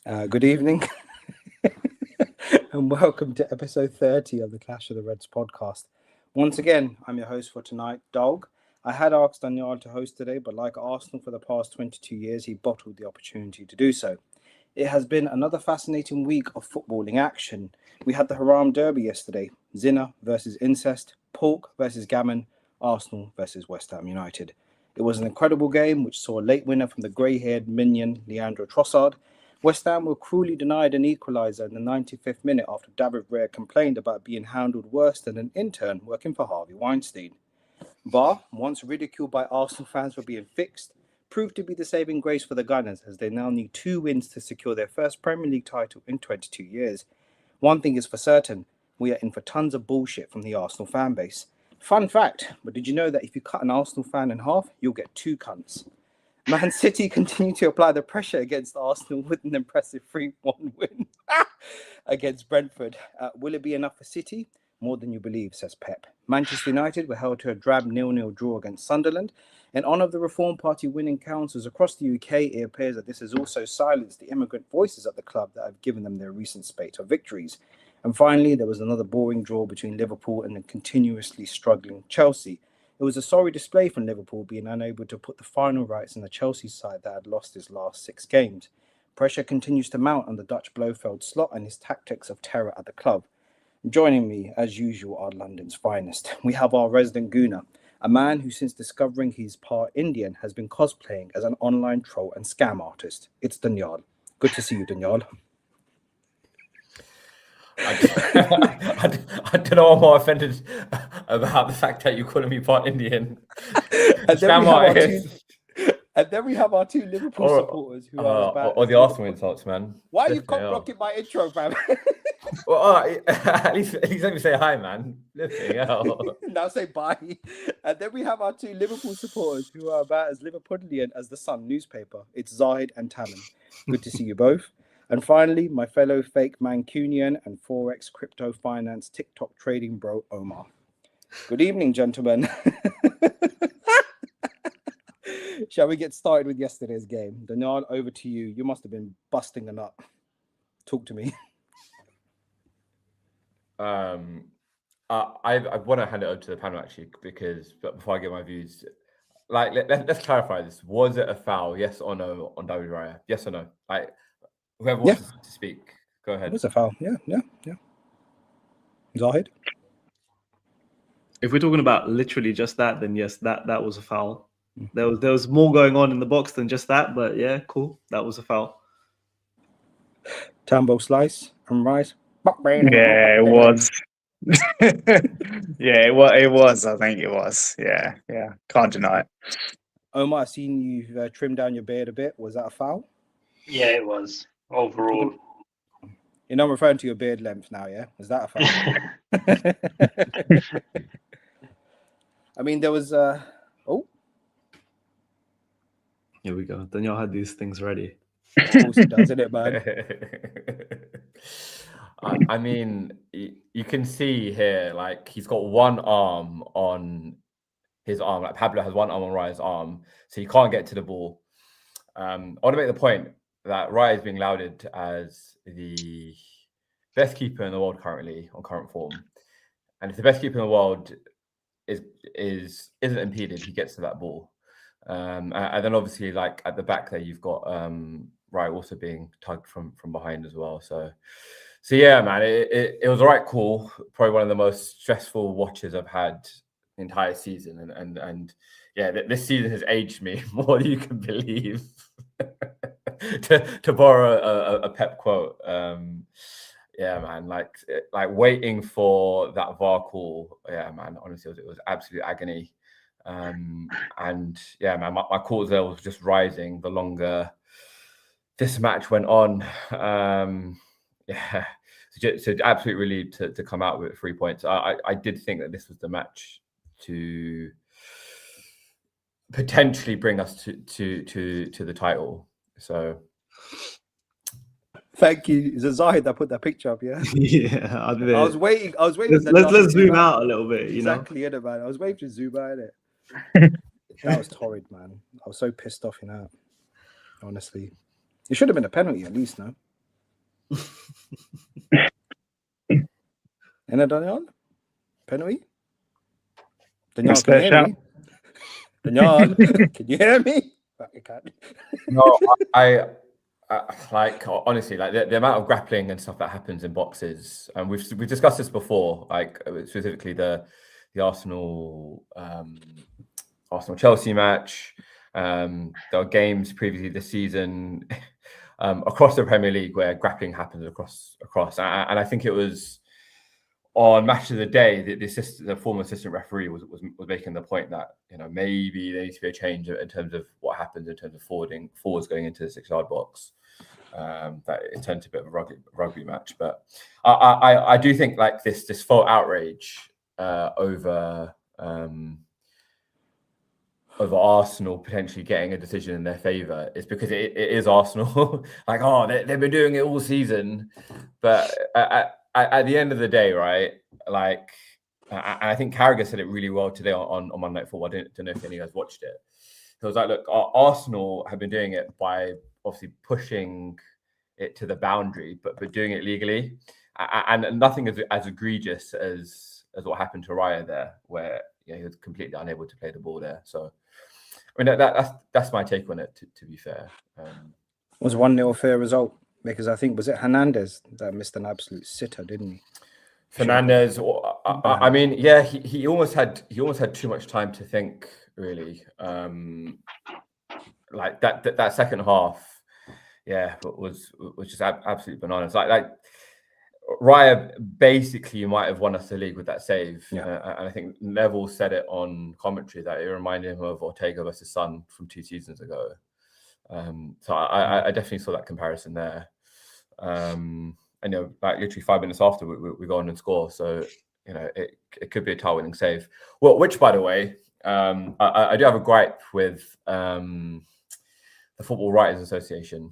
Good evening, and welcome to episode 30 of the Clash of the Reds podcast. Once again, I'm your host for tonight, Dawg. I had asked Danyaal to host today, but like Arsenal for the past 22 years, he bottled the opportunity to do so. It has been another fascinating week of footballing action. We had the Haram Derby yesterday, Zina versus Incest, Pork versus Gammon, Arsenal versus West Ham United. It was an incredible game which saw a late winner from the grey-haired minion Leandro Trossard. West Ham were cruelly denied an equaliser in the 95th minute after David Raya complained about being handled worse than an intern working for Harvey Weinstein. VAR, once ridiculed by Arsenal fans for being fixed, proved to be the saving grace for the Gunners as they now need 2 wins to secure their first Premier League title in 22 years. One thing is for certain, we are in for tons of bullshit from the Arsenal fan base. Fun fact, but did you know that if you cut an Arsenal fan in half, you'll get 2 cunts? Man City continue to apply the pressure against Arsenal with an impressive 3-1 win against Brentford. Will it be enough for City? More than you believe, says Pep. Manchester United were held to a drab 0-0 draw against Sunderland. In honour of the Reform Party winning councils across the UK, it appears that this has also silenced the immigrant voices at the club that have given them their recent spate of victories. And finally, there was another boring draw between Liverpool and the continuously struggling Chelsea. It was a sorry display from Liverpool being unable to put the final rights in the Chelsea side that had lost his last 6 games. Pressure continues to mount on the Dutch Blofeld slot and his tactics of terror at the club. Joining me, as usual, are London's finest. We have our resident gooner, a man who, since discovering he's part Indian, has been cosplaying as an online troll and scam artist. It's Danyaal. Good to see you, Danyaal. I don't know I'm more offended about the fact that you're calling me part Indian. And then we have our two Liverpool supporters who are about or the Arsenal insults, man. Why are you blocking my intro, fam? Well, at least let me say hi, man. Now say bye. And then we have our two Liverpool supporters who are about as Liverpudlian as the Sun newspaper. It's Zahid and Tamim. Good to see you both. And finally, my fellow fake Mancunian and Forex crypto finance TikTok trading bro, Omar. Good evening, gentlemen. Shall we get started with yesterday's game? Danyaal, over to you. You must have been busting a nut. Talk to me. I want to hand it over to the panel actually, but before I get my views, like let's clarify this. Was it a foul? Yes or no on David Raya? Yes or no? Like whoever wants to speak, go ahead. It was a foul. Yeah. Zahid? If we're talking about literally just that, then yes, that was a foul. There was more going on in the box than just that, but yeah, cool. That was a foul. Tambo slice and rice. Yeah, it was. Yeah, it was. I think it was. Yeah. Can't deny it. Omar, I've seen you trim down your beard a bit. Was that a foul? Yeah, it was. Overall. You're not referring to your beard length now, yeah? Was that a foul? I mean, there was... Here we go. Danyaal had these things ready. Of course he does, isn't it, man? I mean, you can see here, like, he's got one arm on his arm. Like, Pablo has one arm on Raya's arm, so he can't get to the ball. I want to make the point that Raya is being lauded as the best keeper in the world currently, on current form. And if the best keeper in the world isn't impeded, he gets to that ball. And then obviously, like at the back there, you've got Raya also being tugged from behind as well. So yeah, man, it was the right call. Probably one of the most stressful watches I've had the entire season, and yeah, this season has aged me more than you can believe. to borrow a Pep quote, yeah, man, like waiting for that VAR call. Yeah, man, honestly, it was absolute agony. And yeah, man, my cortisol was just rising the longer this match went on. Yeah, so absolute relief to come out with 3 points. I did think that this was the match to potentially bring us to the title. So thank you. Is it Zahid that put that picture up? Yeah. Yeah, I was waiting. Let's zoom out a little bit. Exactly, man. I was waiting to zoom out. That was torrid, man. I was so pissed off, honestly. It should have been a penalty at least, no? Any Danyaal? Penalty? That's Danyaal, can you their hear shout. me? Danyaal, can you hear me? Right, you can. No, I like honestly, like the amount of grappling and stuff that happens in boxes, and we've discussed this before, like specifically the Arsenal Chelsea match. There are games previously this season across the Premier League where grappling happens across, and I think it was on Match of the Day the former assistant referee was making the point that maybe there needs to be a change in terms of what happens in terms of forwards going into the 6-yard box. That it turned to a bit of a rugby match, but I do think like this full outrage over Arsenal potentially getting a decision in their favour is because it is Arsenal. Like, oh, they've been doing it all season, but at the end of the day, right? Like, I think Carragher said it really well today on Monday Night Football. I don't know if any of you guys watched it. He was like, look, Arsenal have been doing it by obviously pushing it to the boundary, but doing it legally, and nothing as egregious as what happened to Raya there, where he was completely unable to play the ball there. So, I mean, that's my take on it. To be fair, Was 1-0 a fair result? Because I think was it Hernandez that missed an absolute sitter, didn't he? Fernandez. I mean, yeah, he almost had too much time to think. Really, like that second half, yeah, was just absolutely bananas. Like Raya basically might have won us the league with that save. Yeah. And I think Neville said it on commentary that it reminded him of Ortega versus Son from 2 seasons ago. So I definitely saw that comparison there. And like literally 5 minutes after we go on and score. So it could be a title-winning save. Well, which by the way, I do have a gripe with the Football Writers Association.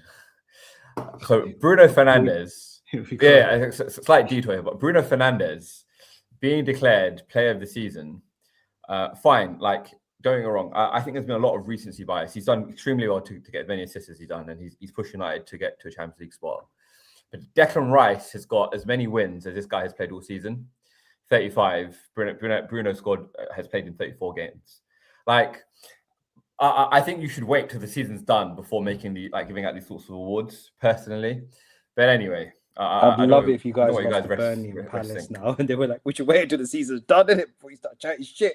So Bruno Fernandes. Yeah, it's a slight detour here, but Bruno Fernandes being declared player of the season, fine. Like, don't get me wrong, I think there's been a lot of recency bias. He's done extremely well to get as many assists as he's done, and he's pushed United to get to a Champions League spot. But Declan Rice has got as many wins as this guy has played all season, 35. Bruno has played in 34 games. Like, I think you should wait till the season's done before giving out these sorts of awards, personally. But anyway. I'd love it if you guys lost to Burnley and Palace now, and they were like, "We should wait until the season's done, innit, before you start chatting shit."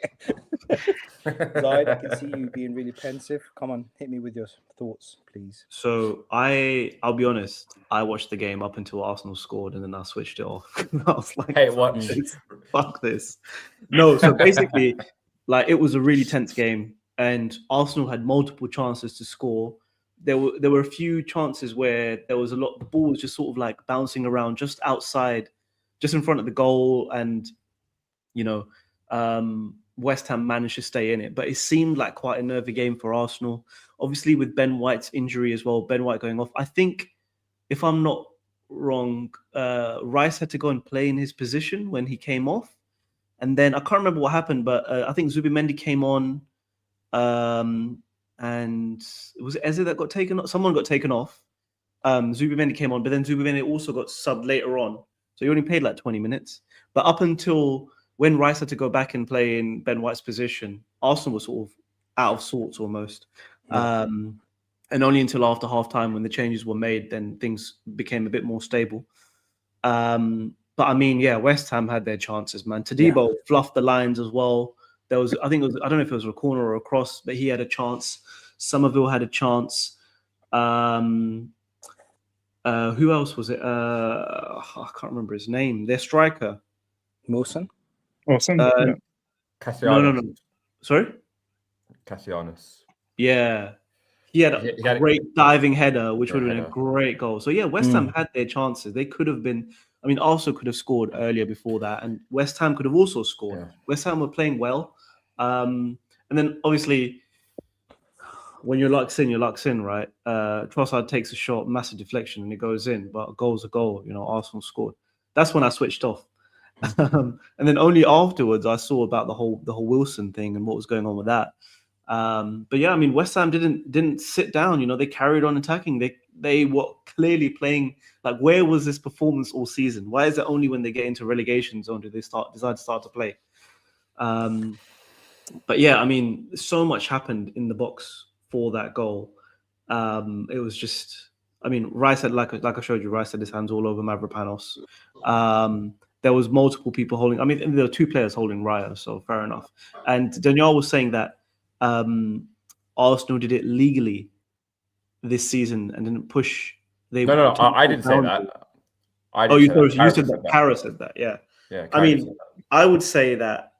Zahid, I can see you being really pensive. Come on, hit me with your thoughts, please. So I'll be honest. I watched the game up until Arsenal scored, and then I switched it off. I was like, "Hey, what? Fuck this!" No, so basically, like it was a really tense game, and Arsenal had multiple chances to score. There were a few chances where there was the ball was just sort of like bouncing around just outside, just in front of the goal, and West Ham managed to stay in it. But it seemed like quite a nervy game for Arsenal. Obviously, with Ben White's injury as well, Ben White going off. I think, if I'm not wrong, Rice had to go and play in his position when he came off, and then I can't remember what happened, but I think Zubimendi came on. And was it Eze that got taken off? Someone got taken off. Zubimendi came on, but then Zubimendi also got subbed later on. So he only played like 20 minutes. But up until when Rice had to go back and play in Ben White's position, Arsenal was sort of out of sorts almost. Yeah. And only until after half-time when the changes were made, then things became a bit more stable. But I mean, yeah, West Ham had their chances, man. Todibo fluffed the lines as well. There was, I don't know if it was a corner or a cross, but he had a chance. Somerville had a chance. Who else was it? I can't remember his name. Their striker. Wilson? Castellanos. No. Sorry? Castellanos. Yeah. He had a great diving header, which would have been a great goal. So, yeah, West Ham had their chances. They could have been... I mean, Arsenal could have scored earlier before that, and West Ham could have also scored. Yeah. West Ham were playing well. And then, obviously, when you're lucks in, right? Trossard takes a shot, massive deflection, and it goes in. But a goal's a goal. Arsenal scored. That's when I switched off. And then only afterwards, I saw about the whole Wilson thing and what was going on with that. But yeah, I mean, West Ham didn't sit down. You know, they carried on attacking. They were clearly playing. Like, where was this performance all season? Why is it only when they get into relegation zone do they decide to start to play? But yeah, I mean, so much happened in the box for that goal. It was just, I mean, Rice had, like I showed you, Rice had his hands all over Mavropanos. There was multiple people holding. I mean, there were 2 players holding Raya, so fair enough. And Danyaal was saying that Arsenal did it legally this season and didn't push. No, I didn't say that. You said that. Kara said that. Yeah. Yeah. I mean, I would say that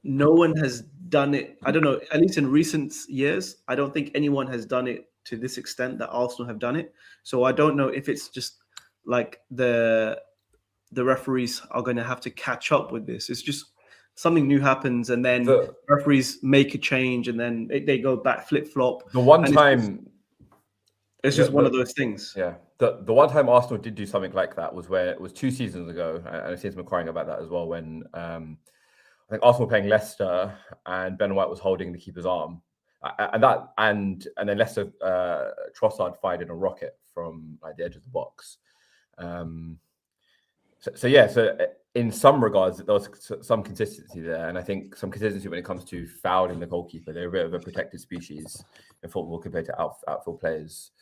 no one has done it. I don't know. At least in recent years, I don't think anyone has done it to this extent that Arsenal have done it. So I don't know if it's just like the referees are going to have to catch up with this. It's just something new happens, and then referees make a change, and then they go back flip-flop. The one time... It's just one of those things. Yeah. The one time Arsenal did do something like that was where it was 2 seasons ago, and it seems we're crying about that as well, when I think Arsenal were playing Leicester and Ben White was holding the keeper's arm. And then Leicester, Trossard fired in a rocket from like the edge of the box. So in some regards, there was some consistency there, and I think some consistency when it comes to fouling the goalkeeper. They're a bit of a protected species in football compared to outfield players.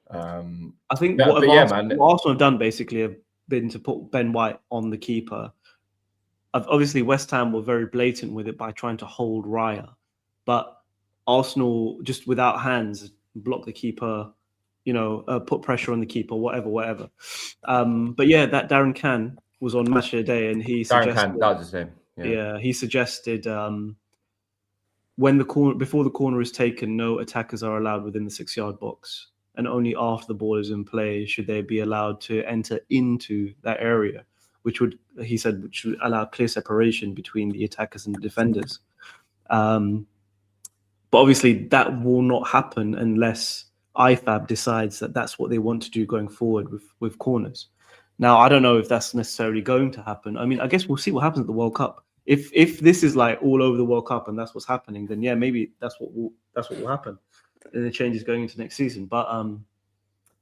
I think what Arsenal have done basically have been to put Ben White on the keeper. Obviously, West Ham were very blatant with it by trying to hold Raya, but Arsenal, just without hands, block the keeper, put pressure on the keeper, whatever. But yeah, that Darren Can was on Match of the Day, and he suggested... Darren Can, that was his name. Yeah, he suggested before the corner is taken, no attackers are allowed within the 6-yard box, and only after the ball is in play should they be allowed to enter into that area, which would allow clear separation between the attackers and the defenders. But obviously that will not happen unless IFAB decides that that's what they want to do going forward with corners. Now, I don't know if that's necessarily going to happen. I mean, I guess we'll see what happens at the World Cup. If this is like all over the World Cup and that's what's happening, then yeah, maybe that's what will happen. And the changes going into next season. But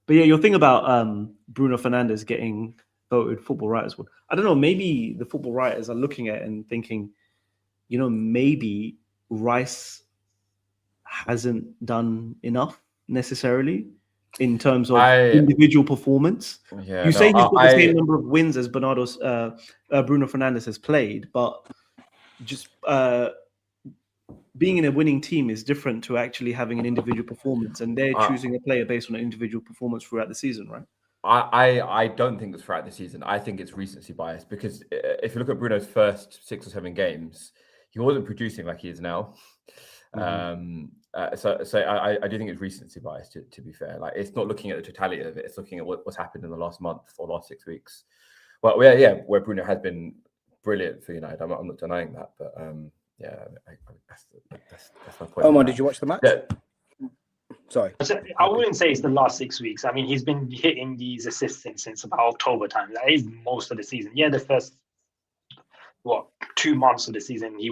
yeah, your thing about Bruno Fernandes getting voted Football Writers Award, I don't know, maybe the football writers are looking at it and thinking, maybe Rice hasn't done enough necessarily in terms of individual performance. Yeah, he's got the same number of wins as Bruno Fernandes has played, but just being in a winning team is different to actually having an individual performance, and they're choosing a player based on an individual performance throughout the season, right? I don't think it's throughout the season. I think it's recency bias, because if you look at Bruno's first 6 or 7 games, he wasn't producing like he is now. Mm-hmm. So I do think it's recency bias, to be fair. Like, it's not looking at the totality of it. It's looking at what's happened in the last month or last 6 weeks. Well, where Bruno has been brilliant for United. I'm not denying that, but that's my point. Omar, did you watch the match? Yeah. Sorry. I wouldn't say it's the last 6 weeks. I mean, he's been hitting these assists since about October time. That is most of the season. Yeah, the first 2 months of the season, he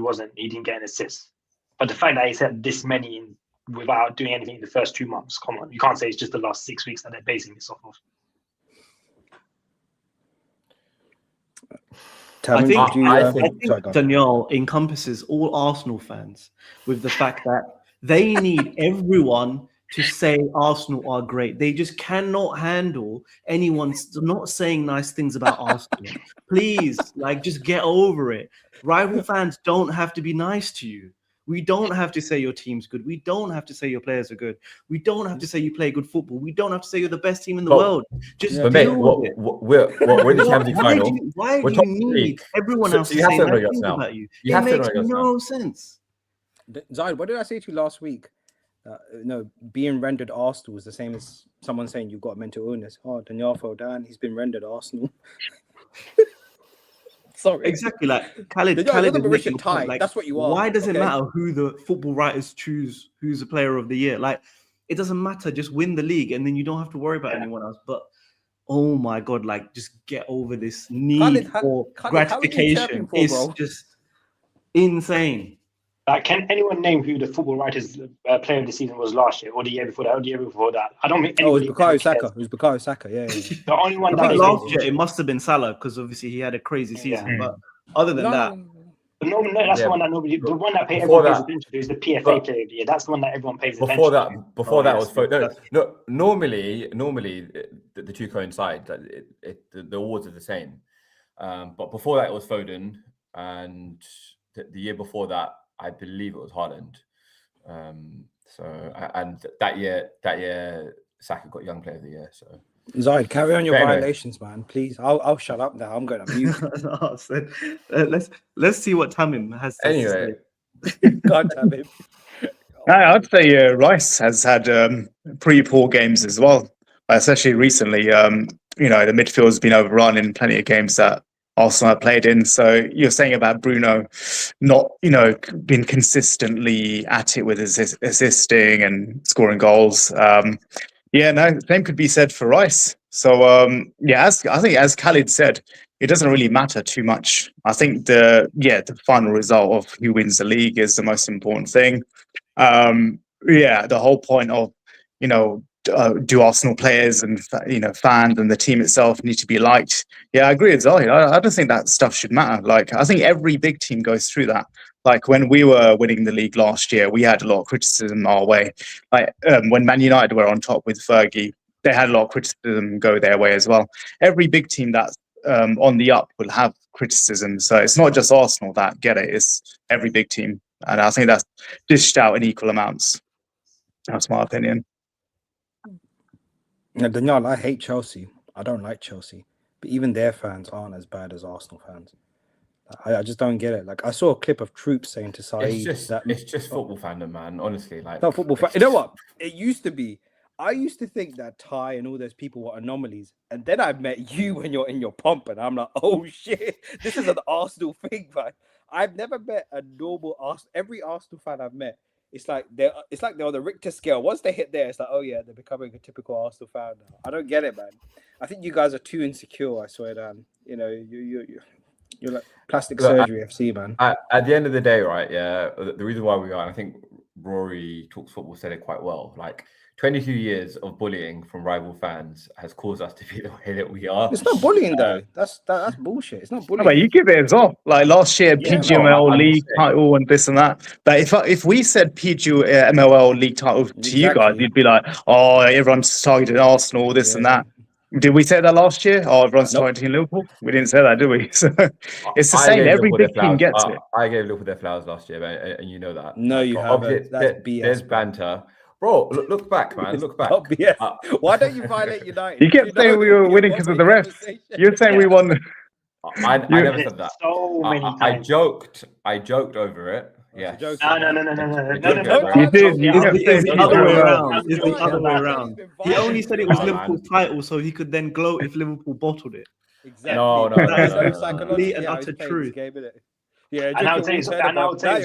didn't get an assist. But the fact that he's had this many without doing anything in the first 2 months, come on, you can't say it's just the last 6 weeks that they're basing this off of. I think Danyaal encompasses all Arsenal fans with the fact that they need everyone to say Arsenal are great. They just cannot handle anyone not saying nice things about Arsenal. Please, just get over it. Rival fans don't have to be nice to you. We don't have to say your team's good. We don't have to say your players are good. We don't have to say you play good football. We don't have to say you're the best team in the world. Just we're in the Champions League final. Why do you need everyone else to say nice things about you? It makes no sense. Zahid, what did I say to you last week? Being rendered Arsenal is the same as someone saying you've got a mental illness. Oh, Danyaal fell down. He's been rendered Arsenal. Sorry. Exactly, Khalid is making point, that's what you are. Why does it matter who the football writers choose who's the player of the year? It doesn't matter. Just win the league, and then you don't have to worry about anyone else. But oh my God, just get over this need for gratification. It's just insane. Like, can anyone name who the Football Writers player of the season was last year, or the year before that, or the year before that? I don't think Oh, it was anybody. Bukayo Saka. It was Bukayo Saka. Yeah. The only one I that think is last year it must have been Salah because obviously he had a crazy season. Yeah. But other than that, No, that's Yeah, the one that nobody. The one that before everyone pays that- attention to is the PFA but- player of the year. That's the one that everyone pays Before attention to. that, before that yes, was that's no. Normally, the two coincide. The awards are the same. But before that, it was Foden, and the year before that, I believe it was Haaland. And that year, Saka got Young Player of the Year. So Zahid, carry on your Anyway. violations, man. Please. I'll shut up now. I'm going to mute. No, so, let's see what Tamim has to anyway, say. God damn it. I'd say Rice has had pretty poor games as well, especially recently. The midfield has been overrun in plenty of games that Arsenal have played in. So you're saying about Bruno not, being consistently at it with assisting and scoring goals. Same could be said for Rice. So I think as Khalid said, it doesn't really matter too much. I think the final result of who wins the league is the most important thing. The whole point of, do Arsenal players and fans and the team itself need to be liked? Yeah, I agree with Zahid. I don't think that stuff should matter. Like, I think every big team goes through that. Like when we were winning the league last year, we had a lot of criticism our way. Like when Man United were on top with Fergie, they had a lot of criticism go their way as well. Every big team that's on the up will have criticism. So it's not just Arsenal that get it. It's every big team. And I think that's dished out in equal amounts. That's my opinion. Now, Danyaal, I hate Chelsea. I don't like Chelsea. But even their fans aren't as bad as Arsenal fans. I just don't get it. Like, I saw a clip of Troop saying to Saeed it's just football fandom, man. Honestly, like not football fan. You know what? It used to be. I used to think that Ty and all those people were anomalies, and then I met you when you're in your pomp, and I'm like, oh shit, this is an Arsenal thing, man. I've never met a normal Arsenal. Every Arsenal fan I've met, it's like they're on the Richter scale. Once they hit there, it's like, oh yeah, they're becoming a typical Arsenal fan now. I don't get it, man. I think you guys are too insecure. I swear, Dan. You're like plastic surgery FC, man. At the end of the day, right? Yeah, the reason why we are, and I think Rory Talks Football said it quite well. Like 22 years of bullying from rival fans has caused us to be the way that we are. It's not bullying though. That's bullshit. It's not bullying. But you give it as well. Like last year, PGML League title and this and that. But if we said PGML League title to you guys, you'd be like, oh, everyone's targeting Arsenal, this and that. Did we say that last year? Oh, everyone's targeting Liverpool? We didn't say that, did we? So it's the same. Every big team gets it. I gave Liverpool their flowers last year, and you know that. No, you haven't. That's BS. There's banter. Bro, look back, man. Look back. Why don't you violate United? You kept saying we were winning because of the refs. You're saying we won. I never said that. So many times. I joked over it. Yeah. No. You did. It's the other way around. It's the other way around. He only said it was Liverpool's title so he could then gloat if Liverpool bottled it. Exactly. No. Complete and utter truth. Yeah, and I would say it's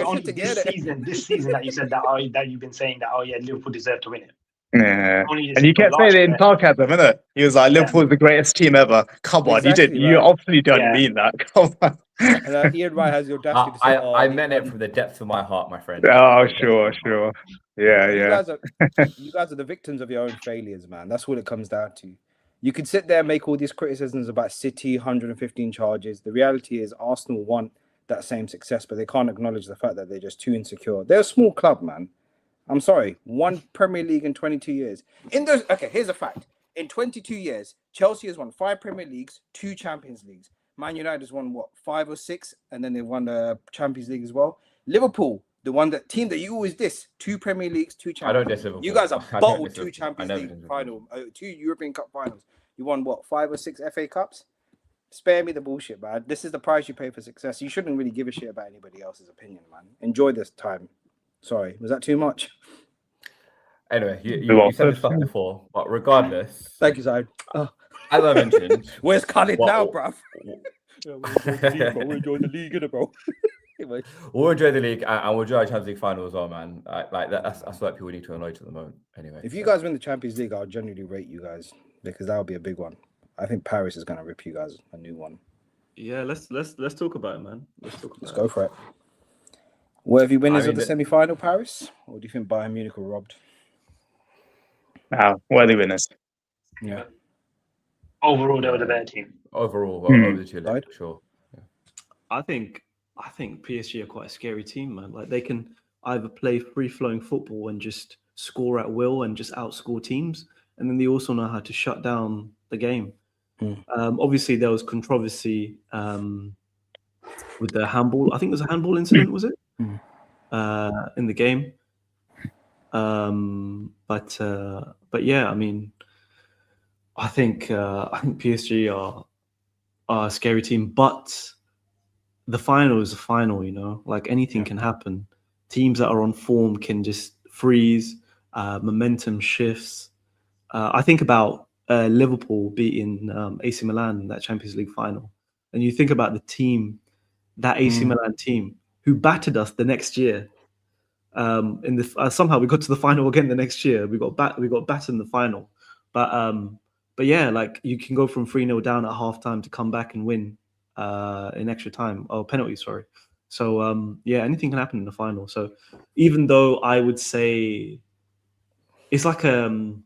only this season that you said that you've been saying that Liverpool deserve to win it. Yeah, and you kept saying it in sarcasm, isn't it? He was like, Liverpool is the greatest team ever. Come on, you did. You obviously don't mean that. Come on. And Ian Wright has your audacity to say, I meant it from the depth of my heart, my friend. Oh, sure. Yeah. You guys are the victims of your own failures, man. That's what it comes down to. You could sit there and make all these criticisms about City, 115 charges. The reality is Arsenal want that same success, but they can't acknowledge the fact that they're just too insecure. They're a small club, man. I'm sorry. 1 Premier League in 22 years. Here's a fact. In 22 years, Chelsea has won 5 Premier Leagues, 2 Champions Leagues. Man United has won 5 or 6, and then they've won the Champions League as well. Liverpool, team that you always diss, 2 Premier Leagues, 2 Champions. I don't diss Liverpool. You guys have bottled 2 Champions League final, 2 European Cup finals. You won 5 or 6 FA Cups? Spare me the bullshit, man. This is the price you pay for success. You shouldn't really give a shit about anybody else's opinion, man. Enjoy this time. Sorry, was that too much? Anyway, you said this stuff before, but regardless. Thank you, Zahid. As I mentioned, where's Khalid now, bruv? We're enjoying the league, bro. We'll enjoy the league and we'll enjoy our Champions League final as well, man. That's what people need to acknowledge at the moment. Anyway, if you guys win the Champions League, I'll genuinely rate you guys because that would be a big one. I think Paris is going to rip you guys a new one. Yeah, let's talk about it, man. Let's go for it. Worthy winners I of the mean, semi-final, Paris, or do you think Bayern Munich were robbed? Worthy winners. Yeah. Overall, they were the better team. overall, Hmm. over the two legs, Right. for sure. I think PSG are quite a scary team, man. Like they can either play free-flowing football and just score at will and just outscore teams, and then they also know how to shut down the game. Mm. Obviously, there was controversy with the handball. I think it was a handball incident, was it? Mm. In the game. But yeah, I mean, I think PSG are a scary team, but the final is the final, you know, like anything can happen. Teams that are on form can just freeze, momentum shifts. I think about Liverpool beating AC Milan in that Champions League final. And you think about the team, that AC Milan team, who battered us the next year. In the somehow we got to the final again the next year. We got battered in the final. But yeah, like you can go from 3-0 down at halftime to come back and win in extra time or penalty, sorry. So yeah, anything can happen in the final. So even though I would say it's like a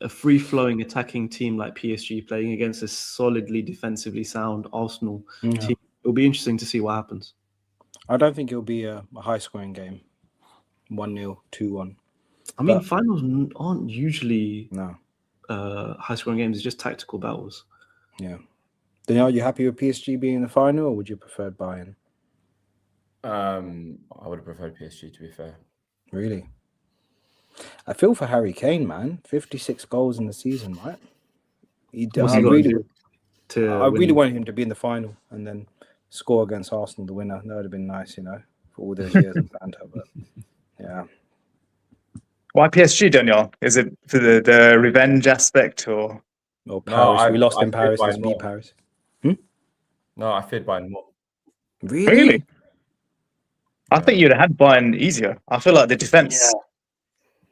free-flowing attacking team like PSG playing against a solidly defensively sound Arsenal team, it'll be interesting to see what happens. I don't think it'll be a high-scoring game. 1-0, 2-1. I mean, finals aren't usually No. high-scoring games. It's just tactical battles. Yeah. Danyaal, are you happy with PSG being in the final, or would you prefer Bayern? I would have preferred PSG, to be fair. Really? I feel for Harry Kane, man. 56 goals in the season, right? What's he got to do to really win? wanted him to be in the final and then score against Arsenal, the winner. That would have been nice, you know, for all those years of banter. But yeah. Why PSG, Danyaal? Is it for the revenge aspect or? Or Paris. We lost in Paris. Let's Bayern beat more. Paris. No, I feared Bayern more. Really? I think you'd have had Bayern easier. I feel like the defense.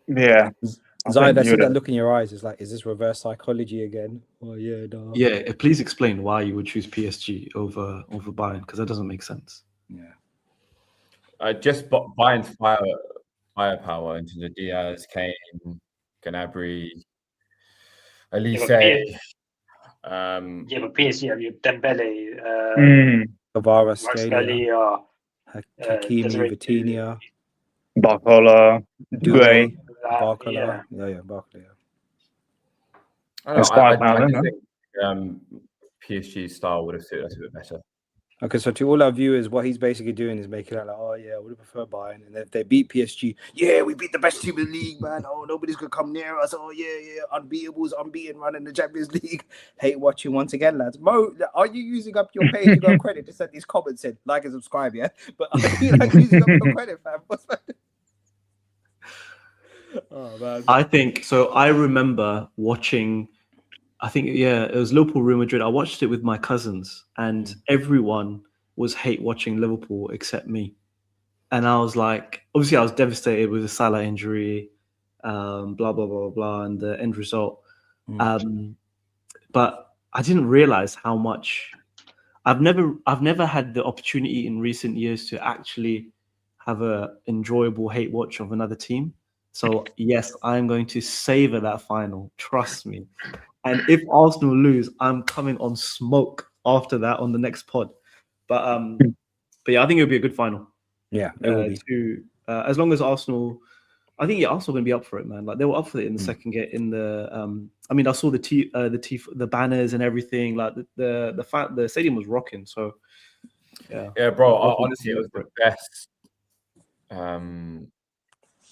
Yeah. Zahid, I see that look in your eyes. It's like, is this reverse psychology again? Oh yeah, no. Yeah, please explain why you would choose PSG over Bayern, because that doesn't make sense. Yeah. Just Bayern's firepower into the Diaz, Kane, Gnabry, Elise. Yeah, but PSG have you Dembele, Kvaratskhelia, Hakimi, Desiree Vitinha, Barcola, Doué, Barcola. Yeah, Barcola. I do think PSG style would have suited us a bit better. Okay, so to all our viewers, what he's basically doing is making it like, oh yeah, I would have preferred Bayern. And if they beat PSG, yeah, we beat the best team in the league, man. Oh, nobody's gonna come near us. Oh yeah, unbeatables, unbeaten, running the Champions League. Hate watching once again, lads. Mo, are you using up your page to go credit to send these comments in? Like and subscribe, yeah. But are you like using up your credit, fam? Oh man. I think so. I remember watching. I think, yeah, it was Liverpool, Real Madrid. I watched it with my cousins, and everyone was hate watching Liverpool except me. And I was like, obviously, I was devastated with the Salah injury, blah blah blah blah, and the end result. But I didn't realize how much. I've never had the opportunity in recent years to actually have a enjoyable hate watch of another team. So yes, I'm going to savor that final. Trust me. And if Arsenal lose, I'm coming on smoke after that on the next pod. But yeah, I think it'll be a good final. Yeah, it will be. As long as Arsenal, I think Arsenal going to be up for it, man. Like they were up for it in the second game. In the, I mean, I saw the banners and everything. Like the stadium was rocking. So yeah, bro. Honestly, it was the best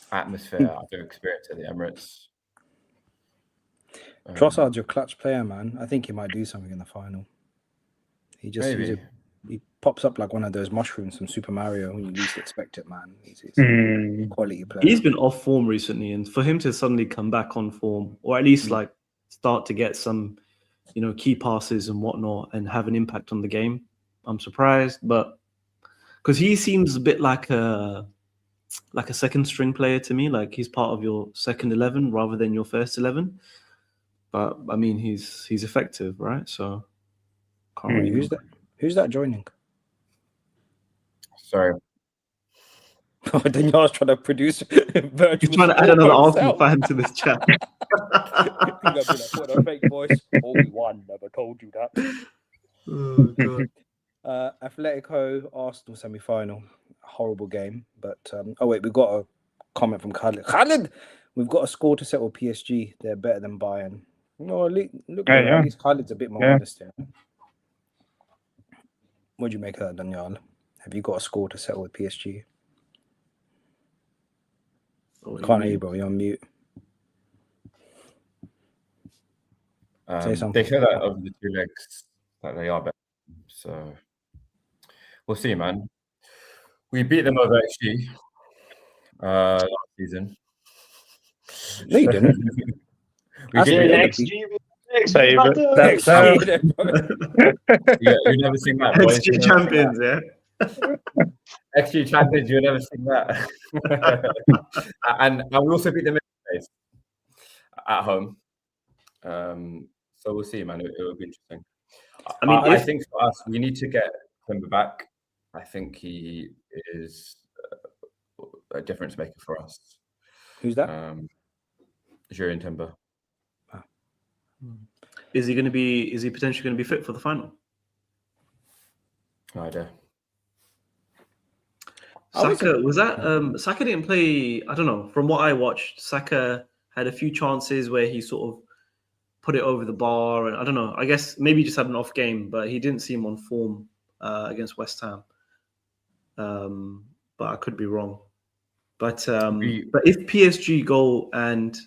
atmosphere I've ever experienced at the Emirates. Trossard's your clutch player, man. I think he might do something in the final. He pops up like one of those mushrooms from Super Mario when you least expect it, man. He's a quality player. He's been off form recently, and for him to suddenly come back on form, or at least like start to get some, key passes and whatnot, and have an impact on the game, I'm surprised. But because he seems a bit like a second string player to me, like he's part of your second 11 rather than your first 11. But I mean, he's effective, right? So can't really. Who's that joining? Sorry. Danyaal's trying to produce virtual. He's trying to add another Arsenal fan to this chat. Put a fake voice. Oh, we won. Never told you that. Oh, God. Atletico Arsenal semi-final. Horrible game, but oh wait, we've got a comment from Khalid. Khalid, we've got a score to settle PSG. They're better than Bayern. No, look, at least Khalid's a bit more honest here. What do you make of that, Danyaal? Have you got a score to settle with PSG? Can't hear you, bro. You're on mute. Say something. They show that over the 2 legs that they are better. So we'll see, man. We beat them over XG last season. No, you didn't. We did you've never seen that, boys. XG champions, yeah. XG champions, you've never seen that. and we also beat them at home. So we'll see, man. It will be interesting. I mean, I think for us, we need to get Timber back. I think he is a difference maker for us. Who's that? Zahid and Tamim. Is he potentially going to be fit for the final? No idea. Saka didn't play. I don't know. From what I watched, Saka had a few chances where he sort of put it over the bar, and I don't know. I guess maybe he just had an off game, but he didn't seem on form against West Ham. But I could be wrong. But if PSG go and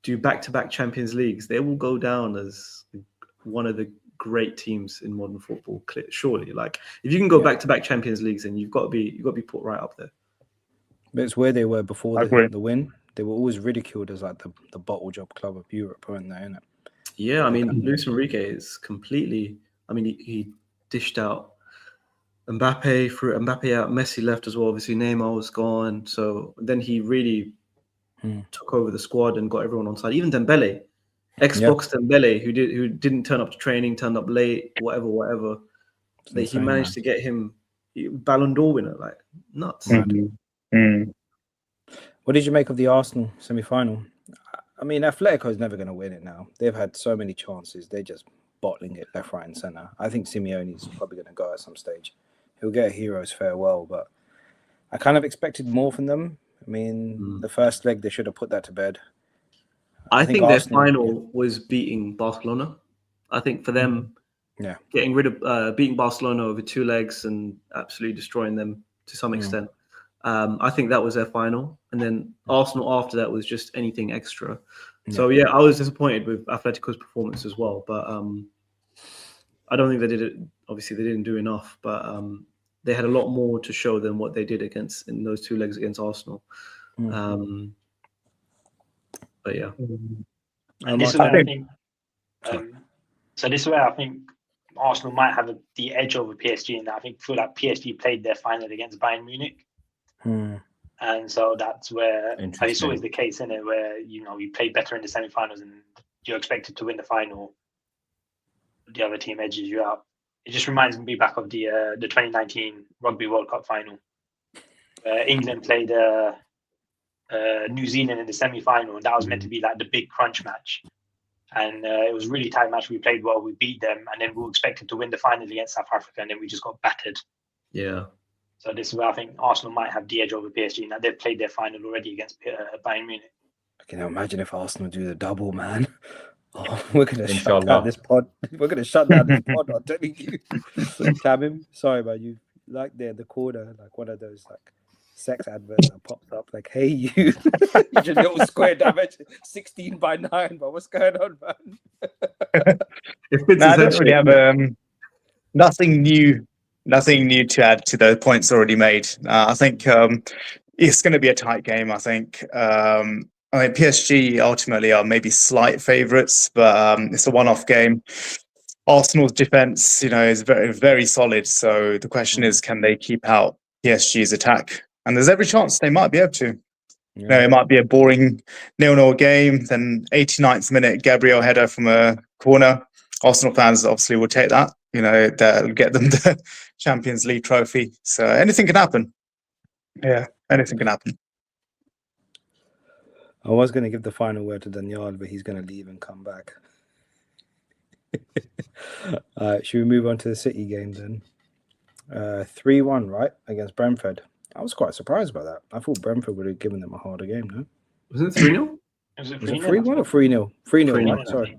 do back-to-back Champions Leagues, they will go down as one of the great teams in modern football. Surely, like if you can go back-to-back Champions Leagues, then you've got to be put right up there. But it's where they were before the win. They were always ridiculed as like the bottle job club of Europe, weren't they? Innit? Yeah, I mean, Luis Enrique is completely. I mean, he dished out Mbappe, threw Mbappe out. Messi left as well. Obviously, Neymar was gone. So then he really took over the squad and got everyone on side. Even Dembele, Xbox Dembele, who didn't turn up to training, turned up late, whatever. He managed to get him Ballon d'Or winner, like nuts. What did you make of the Arsenal semi-final? I mean, Atletico is never going to win it now. They've had so many chances. They're just bottling it left, right, and centre. I think Simeone's probably going to go at some stage. He'll get a hero's farewell, but I kind of expected more from them. I mean, the first leg, they should have put that to bed. I think their final was beating Barcelona. I think for them, getting rid of beating Barcelona over 2 legs and absolutely destroying them to some extent. I think that was their final. And then Arsenal after that was just anything extra. So, yeah, I was disappointed with Atletico's performance as well. But I don't think they did it. Obviously, they didn't do enough. But they had a lot more to show than what they did in those 2 legs against Arsenal. But, yeah. And this is where I think... so this is where I think Arsenal might have the edge over PSG in that. I feel like PSG played their final against Bayern Munich. And so that's where it's always the case, isn't it? Where you play better in the semi-finals and you're expected to win the final. The other team edges you out. It just reminds me back of the 2019 Rugby World Cup final. England played New Zealand in the semi-final, and that was meant to be like the big crunch match. And it was a really tight match. We played well, we beat them, and then we were expected to win the final against South Africa, and then we just got battered. Yeah. So this is where I think Arsenal might have the edge over PSG. Now they've played their final already against Bayern Munich. Can you imagine if Arsenal do the double, man? Oh, we're going to shut down this pod. We're going to shut down this pod, I'm telling you. Tamim, sorry, man. You like there in the corner, like one of those like sex adverts that pops up, like, hey, you. You just little square dimension, 16 by 9, but what's going on, man? I don't really have nothing new to add to the points already made. I think it's going to be a tight game. I think PSG ultimately are maybe slight favourites, but it's a one-off game. Arsenal's defence, is very, very solid. So the question is, can they keep out PSG's attack? And there's every chance they might be able to. It might be a boring 0-0 game. Then 89th minute, Gabriel header from a corner. Arsenal fans obviously will take that. That'll get them the Champions League trophy. So anything can happen. Yeah. anything can happen. I was going to give the final word to Danyaal, but he's going to leave and come back. Should we move on to the City game then? 3-1, right, against Brentford. I was quite surprised by that. I thought Brentford would have given them a harder game, no? Was it 3-0? Was it Was it 3-0? 3-1 or 3-0? 3-0, 3-0, right? Sorry.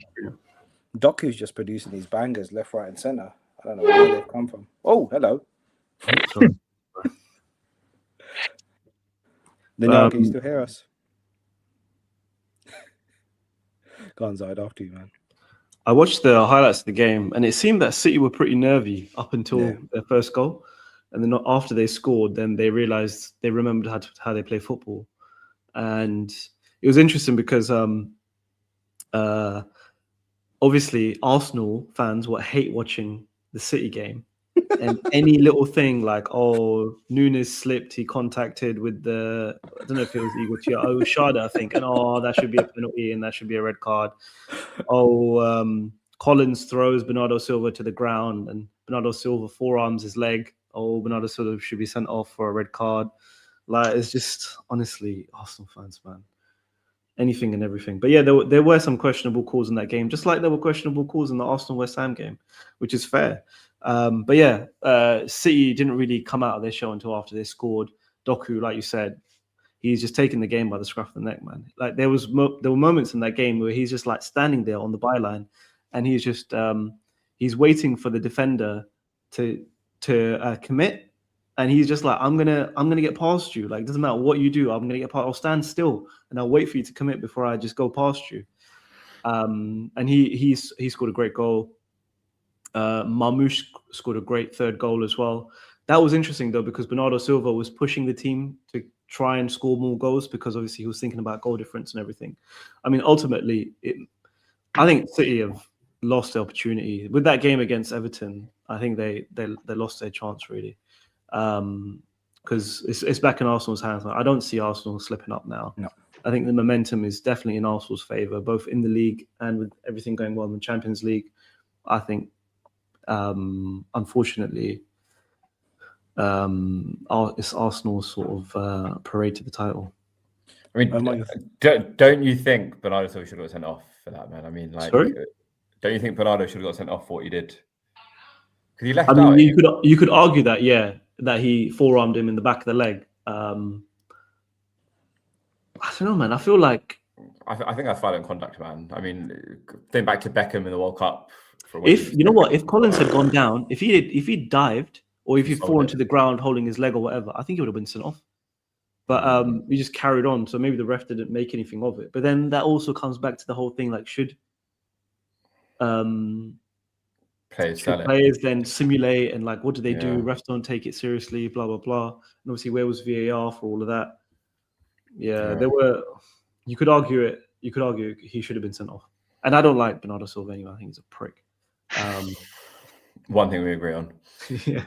Doku's just producing these bangers left, right, and centre. I don't know where they've come from. Oh, hello. Sorry. Danyaal, can you still hear us? Go on, Zahid, after you, man. I watched the highlights of the game, and it seemed that City were pretty nervy up until their first goal. And then after they scored, then they realized they remembered how they play football. And it was interesting because obviously Arsenal fans would hate watching the City game. And any little thing like, oh, Nunes slipped, he contacted with I don't know if it was Shada, I think, and that should be a penalty and that should be a red card. Collins throws Bernardo Silva to the ground and Bernardo Silva forearms his leg. Bernardo Silva should be sent off for a red card. Like, it's just, honestly, Arsenal fans, man. Anything and everything. But yeah, there were some questionable calls in that game, just like there were questionable calls in the Arsenal-West Ham game, which is fair. But yeah, City didn't really come out of their show until after they scored. Doku, like you said, he's just taking the game by the scruff of the neck, man. Like there were moments in that game where he's just like standing there on the byline, and he's just he's waiting for the defender to commit, and he's just like, I'm gonna get past you. Like, doesn't matter what you do, I'm gonna get past. I'll stand still and I'll wait for you to commit before I just go past you. And he scored a great goal. Marmoush scored a great third goal as well. That was interesting though, because Bernardo Silva was pushing the team to try and score more goals because obviously he was thinking about goal difference and everything. I mean, ultimately, I think City have lost the opportunity with that game against Everton. I think they lost their chance really, because it's back in Arsenal's hands. I don't see Arsenal slipping up now. No. I think the momentum is definitely in Arsenal's favour, both in the league and with everything going well in the Champions League. I think, unfortunately, it's Arsenal's sort of parade to the title. I mean, don't you think Bernardo Silva should have got sent off for that, man? I mean, like, Sorry? Don't you think Bernardo should have got sent off for what he did? Because he left I mean, out. you could argue that, yeah, that he forearmed him in the back of the leg. I don't know, man. I feel like I think that's violent contact, man. I mean, think back to Beckham in the World Cup. If Collins had gone down, if he dived or if he'd fallen to the ground holding his leg or whatever, I think he would have been sent off. But we just carried on, so maybe the ref didn't make anything of it. But then that also comes back to the whole thing, like, should players then simulate, and like, what do they do? Refs don't take it seriously, blah blah blah. And obviously, where was VAR for all of that? Yeah, there were. You could argue it. You could argue he should have been sent off. And I don't like Bernardo Silva anyway. I think he's a prick. One thing we agree on. Yeah.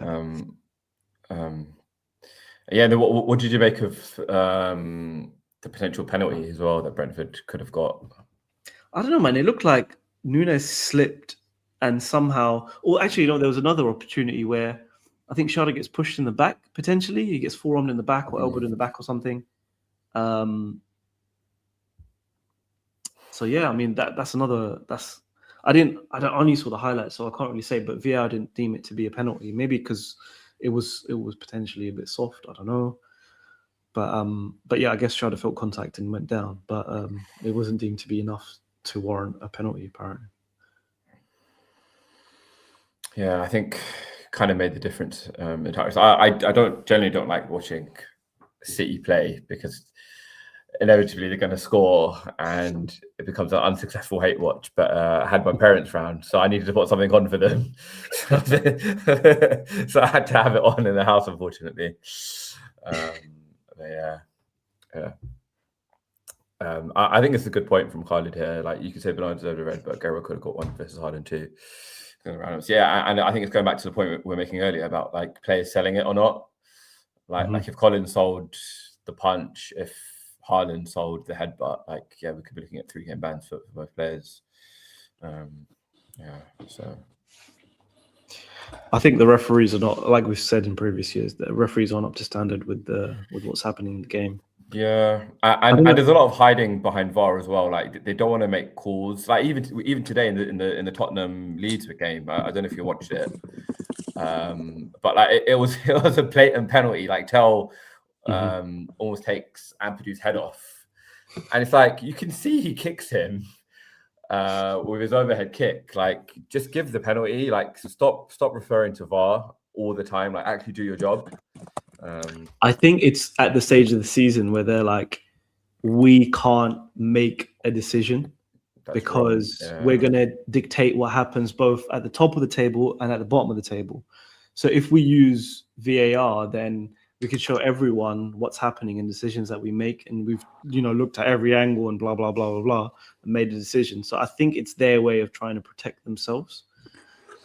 What did you make of the potential penalty as well that Brentford could have got? I don't know, man. It looked like Nunes slipped and somehow, or actually, there was another opportunity where I think Shada gets pushed in the back, potentially. He gets forearmed in the back or elbowed in the back or something. So yeah, I mean that's another. I only saw the highlights, so I can't really say. But VAR didn't deem it to be a penalty, maybe because it was potentially a bit soft. I don't know, but yeah, I guess Shada felt contact and went down, but it wasn't deemed to be enough to warrant a penalty, apparently. Yeah, I think kind of made the difference entirely. So I generally don't like watching City play because inevitably they're going to score and it becomes an unsuccessful hate watch. But I had my parents round, so I needed to put something on for them. So I had to have it on in the house, unfortunately. I think it's a good point from Khalid here. Like, you could say Bernardo deserved a red, but Guerrero could have got one versus Harden too. Yeah, and I think it's going back to the point we're making earlier about like players selling it or not. Like if Collins sold the punch, if Haaland sold the headbutt, like, yeah, we could be looking at 3-game bans for both players. So I think the referees are not, like we've said in previous years, the referees aren't up to standard with what's happening in the game. Yeah, and there's a lot of hiding behind VAR as well. Like they don't want to make calls. Like even today in the Tottenham Leeds game, I don't know if you watched it, but like it was a blatant penalty. Like Tell almost takes Ampadu's head off, and it's like you can see he kicks him with his overhead kick. Like just give the penalty. Like stop referring to VAR all the time. Like actually do your job. I think it's at the stage of the season where they're like, we can't make a decision because we're going to dictate what happens both at the top of the table and at the bottom of the table. So if we use VAR, then we could show everyone what's happening and decisions that we make. And we've, looked at every angle and blah, blah, blah, blah, blah, and made a decision. So I think it's their way of trying to protect themselves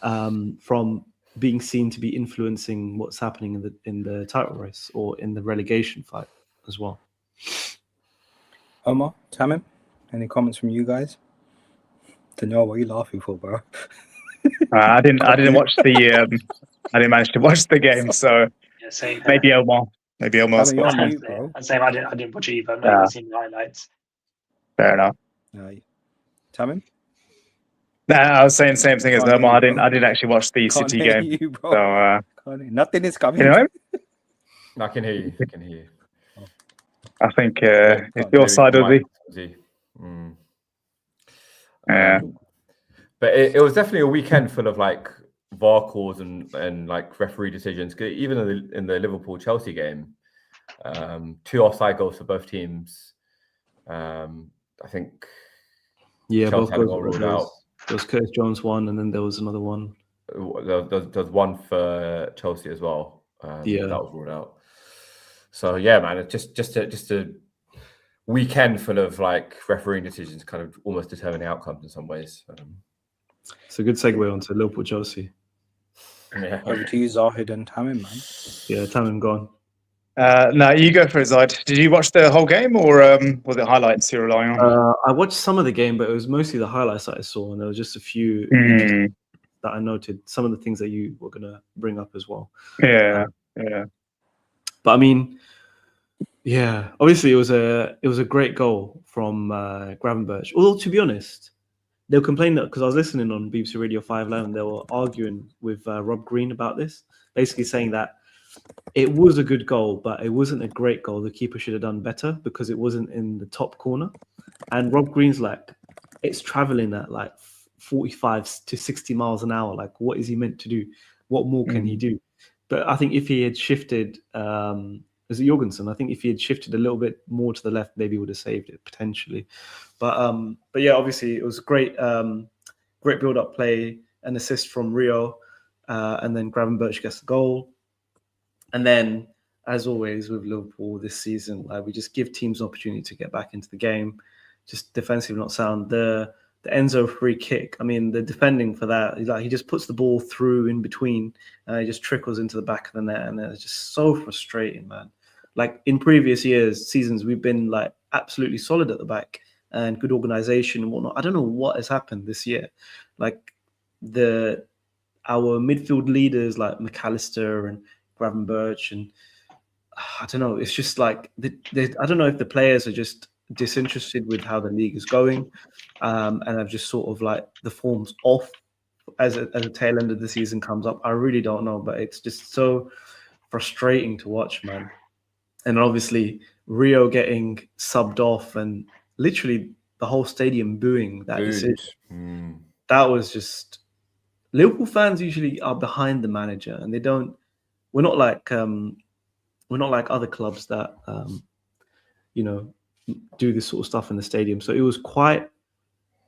from being seen to be influencing what's happening in the title race or in the relegation fight as well. Omar, Tamim, any comments from you guys? Danyaal, what are you laughing for, bro? I didn't watch the I didn't manage to watch the game, so Yeah, same. maybe Omar. Tamim, you're on mute, bro. Same. I didn't watch it either. I've not even seen the highlights. Fair enough. Tamim? No, I was saying the same thing as Can't Omar. hear you, I didn't actually watch the Can't City hear game. you, bro. So Nothing is coming. you know, I can hear you. I can hear you. I think it's your side of the. Yeah. But it was definitely a weekend full of like VAR calls and like referee decisions. Even in the Liverpool Chelsea game, 2 offside goals for both teams. I think. Yeah, Chelsea both goals ruled out. There was Curtis Jones one, and then there was another one. There's one for Chelsea as well. That was ruled out. So yeah, man, it's just a weekend full of like refereeing decisions, kind of almost determining outcomes in some ways. It's a good segue onto Liverpool Chelsea. Yeah. Over to you, Zahid and Tamim, man. Yeah, Tamim gone. No, you go for it, Zahid. Did you watch the whole game, or was it highlights you're relying on? I watched some of the game, but it was mostly the highlights that I saw, and there was just a few that I noted. Some of the things that you were gonna bring up as well. Yeah. But I mean, yeah, obviously it was a great goal from Gravenberch. Although to be honest, they were complaining that because I was listening on BBC Radio 511, they were arguing with Rob Green about this, basically saying that it was a good goal, but it wasn't a great goal. The keeper should have done better because it wasn't in the top corner. And Rob Green's like, it's traveling at like 45 to 60 miles an hour. Like, what is he meant to do? What more can he do? But I think if he had shifted, was it Jorgensen? I think if he had shifted a little bit more to the left, maybe he would have saved it potentially. But yeah, obviously it was great build-up play, an assist from Rio, and then Gravenberch gets the goal. And then, as always with Liverpool this season, like we just give teams an opportunity to get back into the game, just defensively not sound. The Enzo free kick, I mean, the defending for that, like he just puts the ball through in between, and it just trickles into the back of the net, and it's just so frustrating, man. Like in previous seasons, we've been like absolutely solid at the back and good organization and whatnot. I don't know what has happened this year. Like our midfield leaders like McAllister and Gravenberch, and I don't know. It's just like I don't know if the players are just disinterested with how the league is going, and have just sort of like the form's off as a tail end of the season comes up. I really don't know, but it's just so frustrating to watch, man. And obviously Rio getting subbed off and literally the whole stadium booing that decision. That was just, Liverpool fans usually are behind the manager, and they don't. We're not like other clubs that do this sort of stuff in the stadium. So it was quite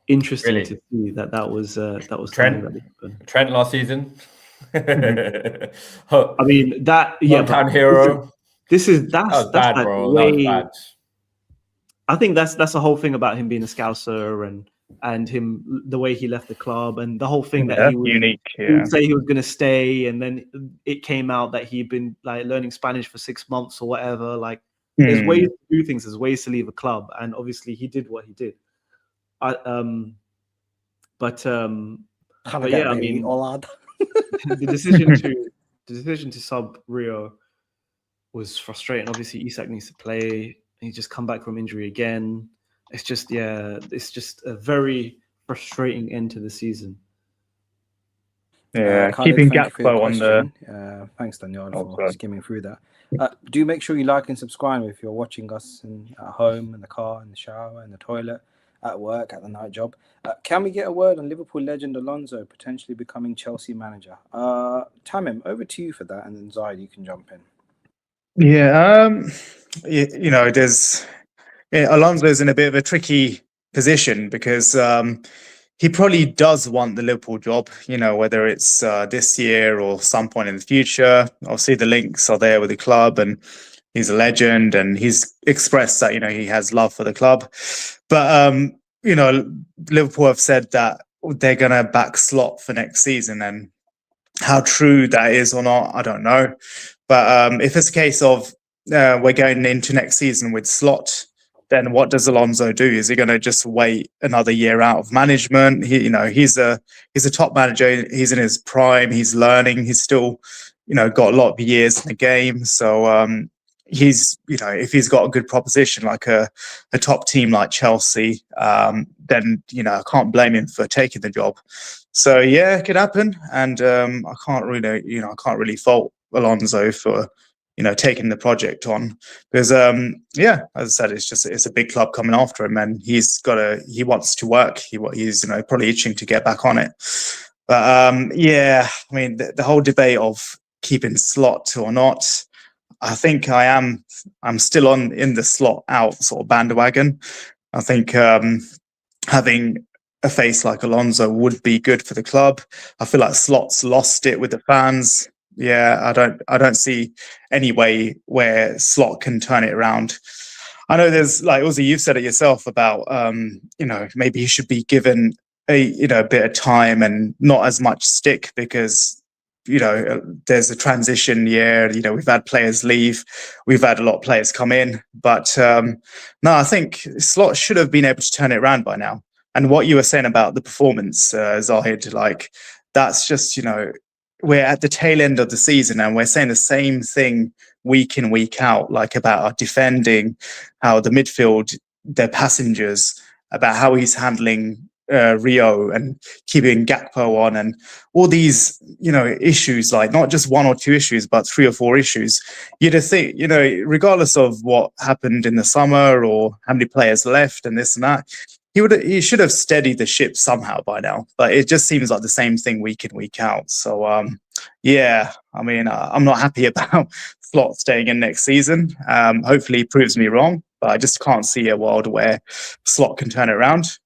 interesting to see that was Trent last season. I mean hometown hero. That's bad, like bro. Way, that was bad. I think that's the whole thing about him being a Scouser and him, the way he left the club, and the whole thing that he would, unique. He would say he was going to stay, and then it came out that he'd been like learning Spanish for 6 months or whatever. Like, there's ways to do things, there's ways to leave a club, and obviously he did what he did. But yeah, I mean, the decision to sub Rio was frustrating. Obviously, Isak needs to play, and he just come back from injury again. It's just a very frustrating end to the season. Yeah, Khaled, keeping thank you for your Gakpo on the. question. Thanks, Danyaal, Oh, for sorry. skimming through that. Do make sure you like and subscribe if you're watching us at home, in the car, in the shower, in the toilet, at work, at the night job. Can we get a word on Liverpool legend Alonso potentially becoming Chelsea manager? Tamim, over to you for that, and then Zahid, you can jump in. Yeah, Alonso's in a bit of a tricky position because he probably does want the Liverpool job, whether it's this year or some point in the future. Obviously, the links are there with the club, and he's a legend, and he's expressed that, he has love for the club. But, Liverpool have said that they're going to back Slot for next season, and how true that is or not, I don't know. But if it's a case of we're going into next season with Slot, then what does Alonso do? Is he going to just wait another year out of management? He's a top manager. He's in his prime. He's learning. He's still, got a lot of years in the game. So he's, if he's got a good proposition like a top team like Chelsea, then I can't blame him for taking the job. So yeah, it could happen, and I can't really fault Alonso for taking the project on, because as I said, it's a big club coming after him, and he wants to work. He's probably itching to get back on it. But I mean, the whole debate of keeping Slot or not, I think I'm still in the Slot out sort of bandwagon. I think having a face like Alonso would be good for the club. I feel like Slot's lost it with the fans. Yeah, I don't see any way where Slot can turn it around. I know there's also, you've said it yourself about maybe he should be given a bit of time and not as much stick, because there's a transition year. We've had players leave, we've had a lot of players come in, but no, I think Slot should have been able to turn it around by now. And what you were saying about the performance, Zahid, that's just, we're at the tail end of the season, and we're saying the same thing week in, week out, about our defending, how the midfield, they're passengers, about how he's handling Rio and keeping Gakpo on, and all these, issues, not just one or two issues, but 3 or 4 issues. You'd think, regardless of what happened in the summer or how many players left and this and that, he should have steadied the ship somehow by now, but it just seems like the same thing week in, week out. So I mean, I'm not happy about Slot staying in next season. Hopefully he proves me wrong, but I just can't see a world where Slot can turn it around.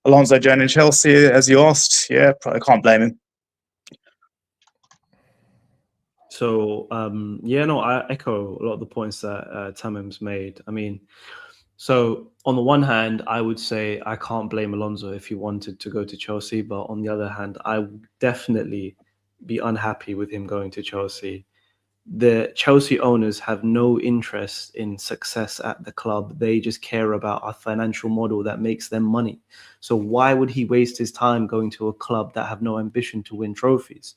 Alonso joining Chelsea, as you asked, I can't blame him. So I echo a lot of the points that Tamim's made. I mean, so on the one hand, I would say I can't blame Alonso if he wanted to go to Chelsea, but on the other hand, I would definitely be unhappy with him going to Chelsea. The Chelsea owners have no interest in success at the club. They just care about a financial model that makes them money. So why would he waste his time going to a club that have no ambition to win trophies?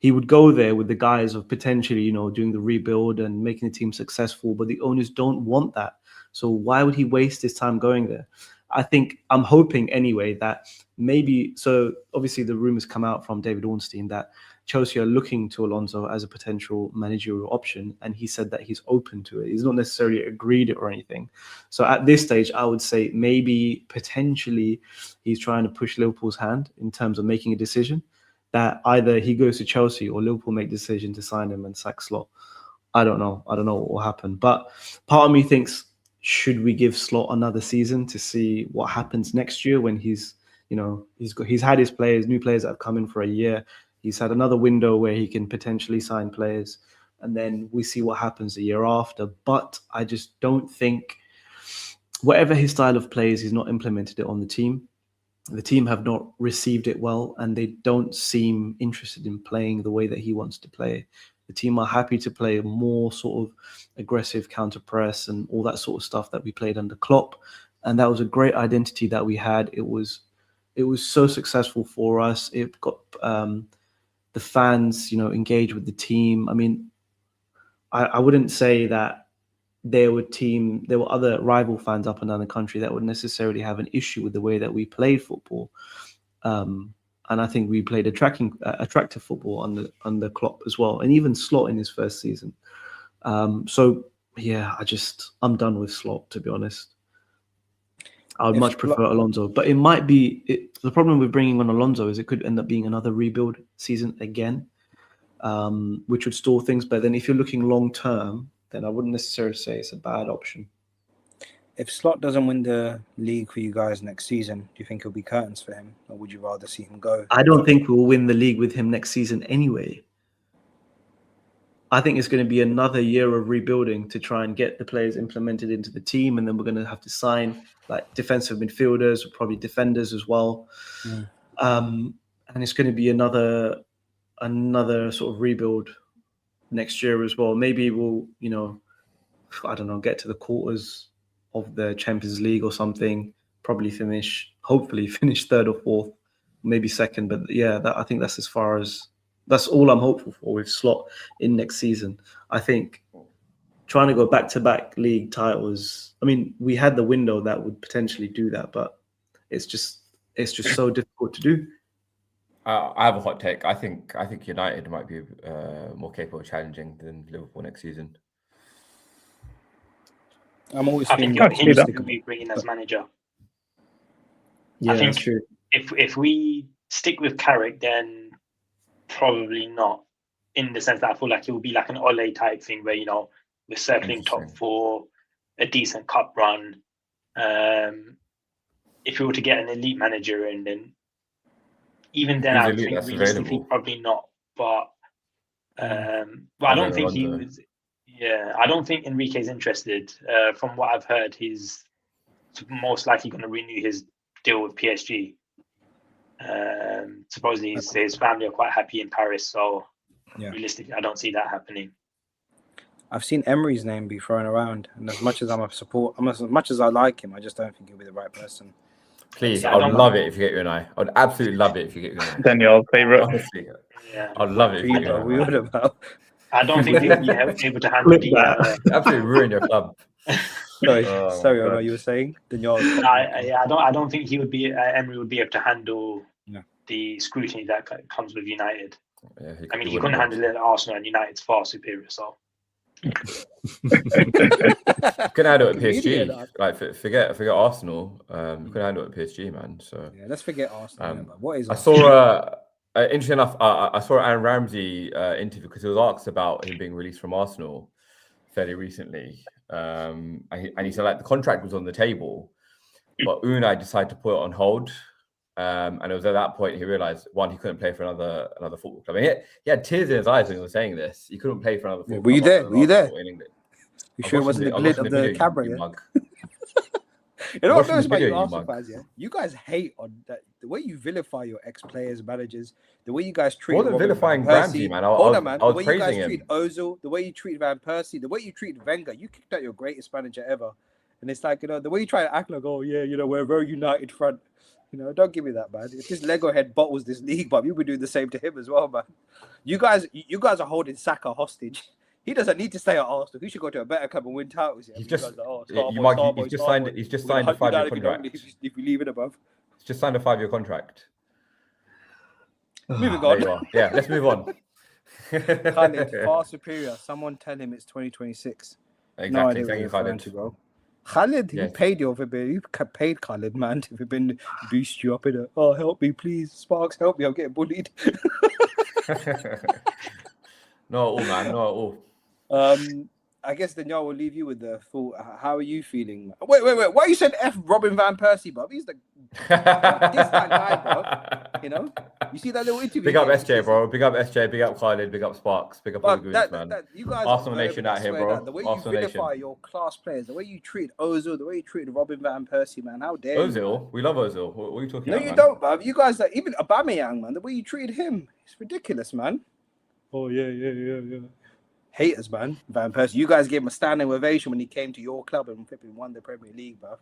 He would go there with the guise of potentially, doing the rebuild and making the team successful, but the owners don't want that. So why would he waste his time going there? I'm hoping anyway that maybe, so obviously the rumors come out from David Ornstein that Chelsea are looking to Alonso as a potential managerial option, and he said that he's open to it. He's not necessarily agreed it or anything. So at this stage, I would say maybe potentially he's trying to push Liverpool's hand in terms of making a decision that either he goes to Chelsea or Liverpool make the decision to sign him and sack Slot. I don't know what will happen. But part of me thinks, should we give Slot another season to see what happens next year when he's had his players, new players that have come in for a year. He's had another window where he can potentially sign players, and then we see what happens the year after. But I just don't think, whatever his style of play is, he's not implemented it on the team. The team have not received it well, and they don't seem interested in playing the way that he wants to play. The team are happy to play a more sort of aggressive counter press and all that sort of stuff that we played under Klopp. And that was a great identity that we had. It was it was so successful for us. It got the fans, engaged with the team. I mean, I wouldn't say that there were other rival fans up and down the country that would necessarily have an issue with the way that we played football. And I think we played attractive football under Klopp as well, and even Slot in his first season. So yeah, I'm done with Slot, to be honest. I would much prefer Alonso, but it might be the problem with bringing on Alonso is it could end up being another rebuild season again, which would stall things. But then if you're looking long term, then I wouldn't necessarily say it's a bad option. If Slot doesn't win the league for you guys next season, do you think it'll be curtains for him, or would you rather see him go? I don't think we'll win the league with him next season anyway. I think it's going to be another year of rebuilding to try and get the players implemented into the team, and then we're going to have to sign like defensive midfielders, or probably defenders as well. And it's going to be another sort of rebuild next year as well. Maybe we'll, I don't know, get to the quarters of the Champions League or something. Hopefully finish third or fourth, maybe second. But yeah, I think that's all I'm hopeful for with Slot in next season. I think trying to go back-to-back league titles. I mean, we had the window that would potentially do that, but it's just so difficult to do. I have a hot take. I think United might be more capable of challenging than Liverpool next season. I'm always I think thinking he'll be bringing as manager. Yeah, I think that's true. If we stick with Carrick, then probably not. In the sense that I feel like it will be like an Ole type thing where we're circling top four, a decent cup run. If we were to get an elite manager in, then even then I think realistically probably not. But I don't think he was. Yeah, I don't think Enrique's interested. From what I've heard, he's most likely going to renew his deal with PSG. Supposedly his family are quite happy in Paris, so realistically, I don't see that happening. I've seen Emery's name be thrown around, and as much as as much as I like him, I just don't think he'll be the right person. Please, I would love it if you get Unai. I would absolutely love it if you get Unai. Danyaal, favourite. Honestly, I'd love it if you get Unai. I don't think he'll be able to handle the absolutely ruin your club. Sorry, Omar, you were saying Danyaal. I don't think Emery would be able to handle the scrutiny that comes with United. Yeah, he couldn't handle it at Arsenal, and United's far superior. So can handle it at PSG. Like forget Arsenal. You can handle it at PSG, man. So yeah, let's forget Arsenal. What is? I saw interesting enough. I saw Aaron Ramsey interview because he was asked about him being released from Arsenal fairly recently, and he said like the contract was on the table, but Unai decided to put it on hold. And it was at that point he realized one, he couldn't play for another football club. And he had tears in his eyes when he was saying this. He couldn't play for another football club. Were you there? Were you there? In England. You sure it wasn't the glint of the camera? You know what knows about you Arsenal fans? Yeah, you guys hate on that the way you vilify your ex-players, managers, the way you guys treat. Wasn't vilifying Ramsey, man. I was praising him. The way you guys treat Ozil, the way you treat Van Persie, the way you treat Wenger. You kicked out your greatest manager ever, and it's like the way you try to act like, oh yeah, we're a very united front. Don't give me that, man. If this Lego head bottles this league, but you'll be doing the same to him as well, man. You guys are holding Saka hostage. He doesn't need to stay at Arsenal. He should go to a better club and win titles. Yeah. He's just signed a 5-year contract. If you leave it above, he's just signed a 5-year contract. Moving on. Yeah, let's move on. Khalid, far superior. Someone tell him it's 2026. Exactly. No idea what you're referring to, bro. Khalid, you paid your you paid Khalid, man, to been boost you up in it. Oh, help me, please. Sparks, help me. I'm getting bullied. Not at all, man. Not at all. I guess Danyaal will leave you with the full. How are you feeling? Wait. Why you said F Robin Van Persie, bro? He's the that guy, bro. You see that little interview. Big up SJ, bro. Big up SJ. Big up Khalid. Big up Sparks. Big up all the goons, man. You guys Arsenal Nation out here, bro. The way you vilify your class players, the way you treat Ozil, the way you treat Robin Van Persie, man. How dare you? Ozil? We love Ozil. What are you talking about? No, you don't, bro. You guys, even Aubameyang, man. The way you treated him, it's ridiculous, man. Oh yeah. Haters, man. Van Persie, you guys gave him a standing ovation when he came to your club and flipping won the Premier League, bro.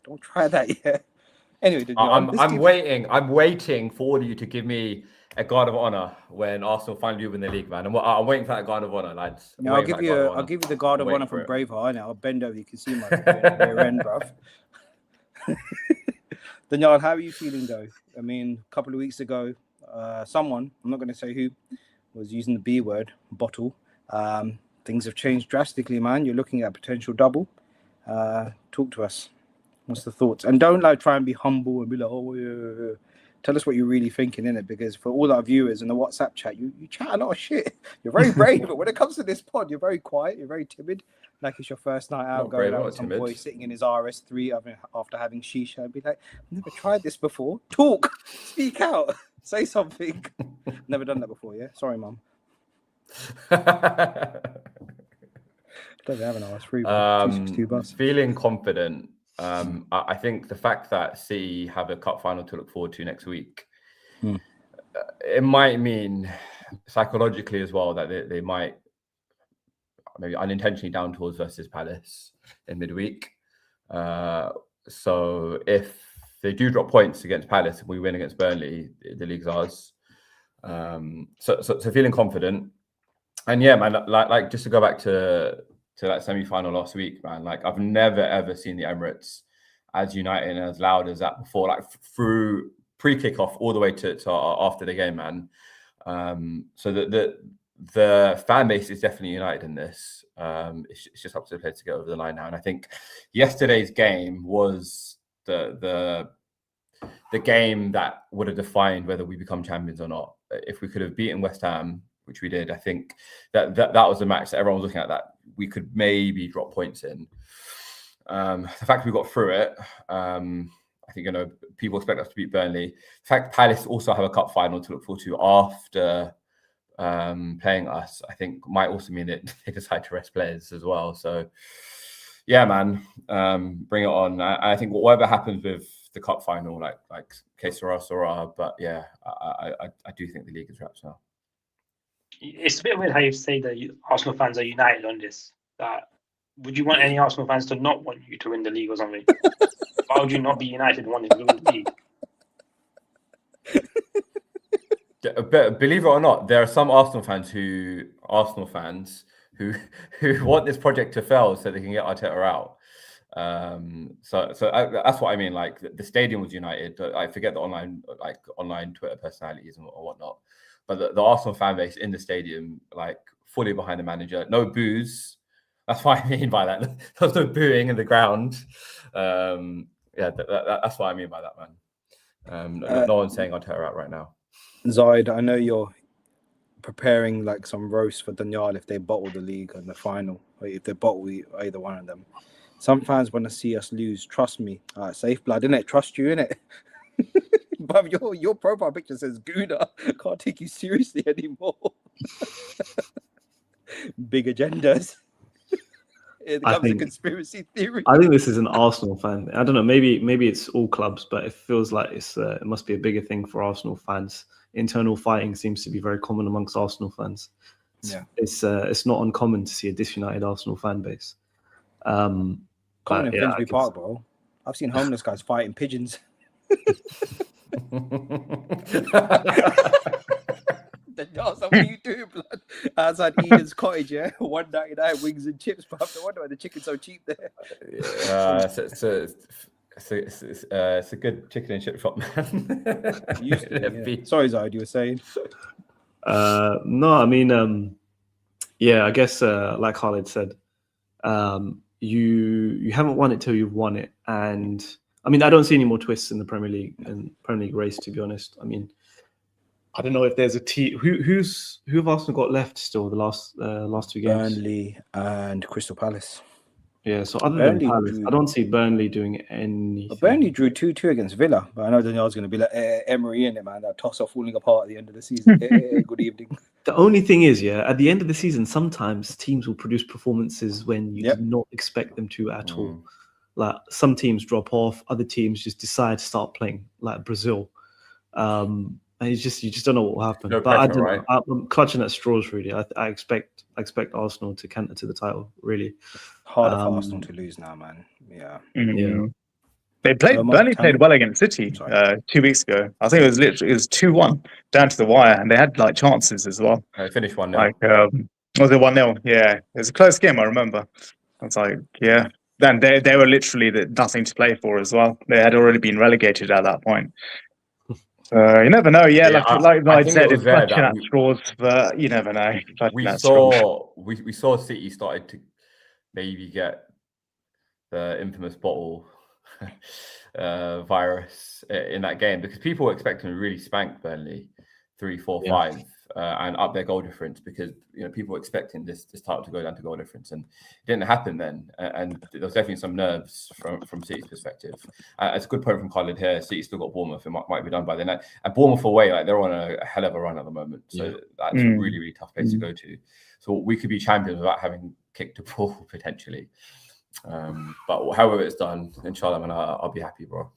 Don't try that, yeah. Anyway, Danyaal, I'm waiting for you to give me a guard of honor when Arsenal finally win the league, man. I'm waiting for that guard of honor, lads. I'll give you the guard of honor from Braveheart. I'll bend over. You can see my rear end, bruv. Danyaal, how are you feeling though? I mean, a couple of weeks ago, someone, I'm not going to say who, was using the B word, bottle. Things have changed drastically, man. You're looking at a potential double. Talk to us. What's the thoughts? And don't try and be humble and be like, oh, yeah. Tell us what you're really thinking, innit? Because for all our viewers in the WhatsApp chat, you chat a lot of shit. You're very brave, but when it comes to this pod, you're very quiet. You're very timid. Like it's your first night out, going out with some boy sitting in his RS3 after having shisha and be like, I've never tried this before. Talk, speak out, say something. Never done that before, yeah? Sorry, mum. Don't have an RS3. 262 bus. Feeling confident. I think the fact that City have a cup final to look forward to next week, it might mean psychologically as well that they might maybe unintentionally down tools versus Palace in midweek. So if they do drop points against Palace and we win against Burnley, the league's ours. So feeling confident. And yeah, man, like just to go back to that semi-final last week, man, like I've never ever seen the Emirates as united and as loud as that before, like through pre-kickoff all the way to after the game, man. So the fan base is definitely united in this. It's just up to the players to get over the line now. And I think yesterday's game was the game that would have defined whether we become champions or not. If we could have beaten West Ham, which we did, I think that was the match that everyone was looking at, that we could maybe drop points in. The fact we got through it, I think, people expect us to beat Burnley. The fact Palace also have a cup final to look forward to after playing us, I think might also mean that they decide to rest players as well. So yeah, man, bring it on. I think whatever happens with the cup final, like que sera, but yeah, I do think the league is wrapped now. It's a bit weird how you say that Arsenal fans are united on this. Would you want any Arsenal fans to not want you to win the league or something? Why would you not be united wanting to win the league? But believe it or not, there are some Arsenal fans who want this project to fail so they can get Arteta out. So that's what I mean. Like the stadium was united. I forget the online Twitter personalities and whatnot. But the Arsenal fan base in the stadium, like fully behind the manager. No boos. That's what I mean by that. There's no booing in the ground. That's what I mean by that, man. No one's saying Arteta out right now. Zahid, I know you're preparing like some roast for Danyaal if they bottle the league in the final, or if they bottle either one of them. Some fans want to see us lose. Trust me. Safe blood, innit? Trust you, innit? But your profile picture says Guna. Can't take you seriously anymore. Big agendas. It becomes a conspiracy theory. I think this is an Arsenal fan. I don't know. Maybe it's all clubs, but it feels like it must be a bigger thing for Arsenal fans. Internal fighting seems to be very common amongst Arsenal fans. It's not uncommon to see a disunited Arsenal fan base. Common in Finsbury Park, bro. I've seen homeless guys fighting pigeons. What are you doing, blood? Outside Eden's cottage, yeah? $1.99 wings and chips, but no wonder why the chicken's so cheap there. It's a good chicken and chip shop, man. Sorry, Zahid, you were saying? No, I mean, I guess like Khalid said, you haven't won it till you've won it, and I mean, I don't see any more twists in the Premier League race, to be honest. I mean, I don't know if there's a team who have Arsenal got left still the last 2 games. Burnley and Crystal Palace. Yeah, so other than Palace, I don't see Burnley doing anything. Burnley drew 2-2 against Villa, but I know Daniel's going to be like Emery in it, man. That toss-off falling apart at the end of the season. Good evening. The only thing is, at the end of the season, sometimes teams will produce performances when you do not expect them to at all. Like some teams drop off, other teams just decide to start playing, like Brazil. And you just don't know what will happen. No but pressure, I don't know. I'm clutching at straws, really. I expect Arsenal to canter to the title, really. Harder for Arsenal to lose now, man. Yeah. Yeah. Burnley played well against City 2 weeks ago. I think it was 2-1 down to the wire, and they had like chances as well. They finished 1-0. Like, was it 1-0? Yeah, it was a close game. I remember. I was like, yeah. Then they were literally nothing to play for as well. They had already been relegated at that point. You never know. Yeah, like I said, it's clutching at straws, but you never know. We saw City started to maybe get the infamous bottle virus in that game, because people were expecting to really spank Burnley 3-4-5 and up their goal difference, because people were expecting this title to go down to goal difference, and it didn't happen then. And there was definitely some nerves from City's perspective. It's a good point from Khalid here. City still got Bournemouth. It might be done by then. And Bournemouth away, like, they're on a hell of a run at the moment, so that's a really, really tough place to go to. So we could be champions without having kicked a ball potentially. But however it's done, inshallah, man, I'll be happy, bro.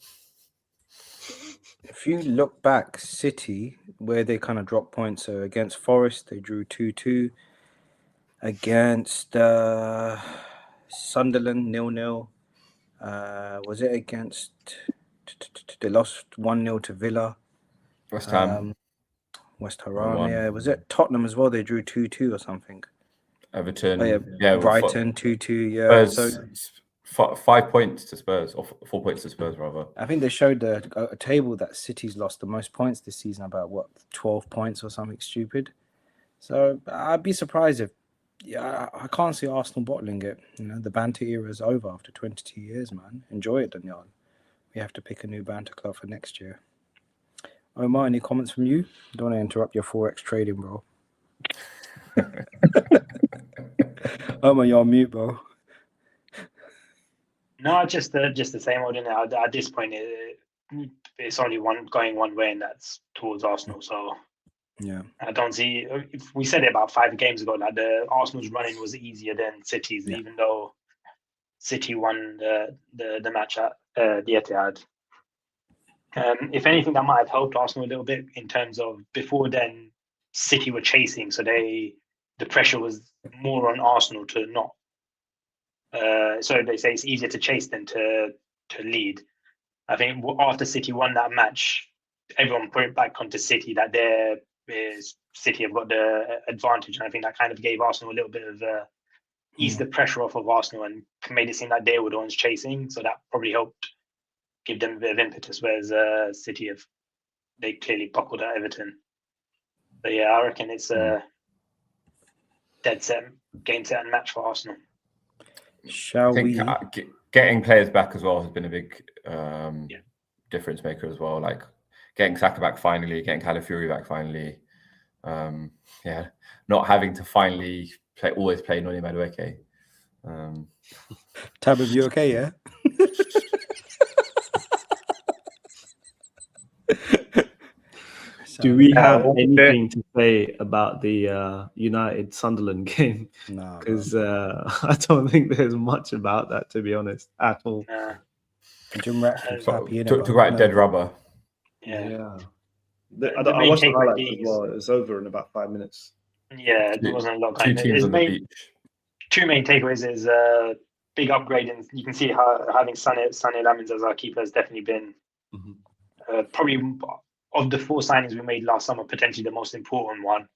If you look back, City, where they kind of dropped points, so against Forest, they drew 2-2. Against Sunderland, 0-0. Was it against... They lost 1-0 to Villa. West Ham. West Ham, yeah. Was it Tottenham as well? They drew 2-2 or something. Everton. Brighton, 2-2, yeah. Spurs, 5 points to Spurs, or 4 points to Spurs, rather. I think they showed a table that City's lost the most points this season, about 12 points or something stupid. So I'd be surprised if, I can't see Arsenal bottling it. The banter era is over after 22 years, man. Enjoy it, Danyaal. We have to pick a new banter club for next year. Omar, any comments from you? Don't want to interrupt your Forex trading, bro. Omar, you're on mute, bro. No, just the same old. At this point, it's only going one way, and that's towards Arsenal. So yeah, I don't see. If we said it about 5 games ago, like the Arsenal's running was easier than City's, even though City won the match at the Etihad. If anything, that might have helped Arsenal a little bit in terms of before then, City were chasing, so the pressure was more on Arsenal to not. So they say it's easier to chase than to lead. I think after City won that match, everyone put it back onto City that City have got the advantage, and I think that kind of gave Arsenal a little bit of ease the pressure off of Arsenal and made it seem like they were the ones chasing. So that probably helped give them a bit of impetus, whereas City they clearly buckled at Everton. But yeah, I reckon it's a dead set game set and match for Arsenal. Shall we? Getting players back as well has been a big difference maker as well. Like getting Saka back finally, getting Calafiori back finally. Not having to finally always play Noni Madueke. Tamim, you okay? Yeah. Do we have anything to say about the United Sunderland game? No, because I don't think there's much about that, to be honest, at all. Jim Ratcliffe's happy. Talk about dead rubber. Yeah. I watched the highlights as well. It was over in about 5 minutes. Yeah, there wasn't a lot. Two teams on the beach. 2 main takeaways is big upgrade, and you can see how having Sonny Lamins as our keeper has definitely been probably of the 4 signings we made last summer, potentially the most important one.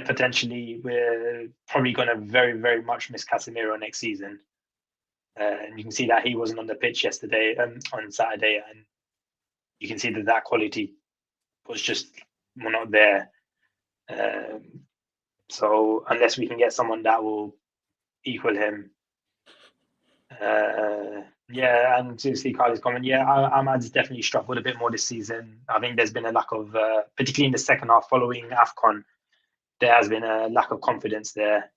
Potentially we're probably going to very, very much miss Casemiro next season. And you can see that he wasn't on the pitch yesterday, on Saturday, and you can see that quality was just not there. So unless we can get someone that will equal him, and to see Kylie's comment, Ahmad's definitely struggled a bit more this season. I think there's been a lack of, particularly in the second half following AFCON, there has been a lack of confidence there.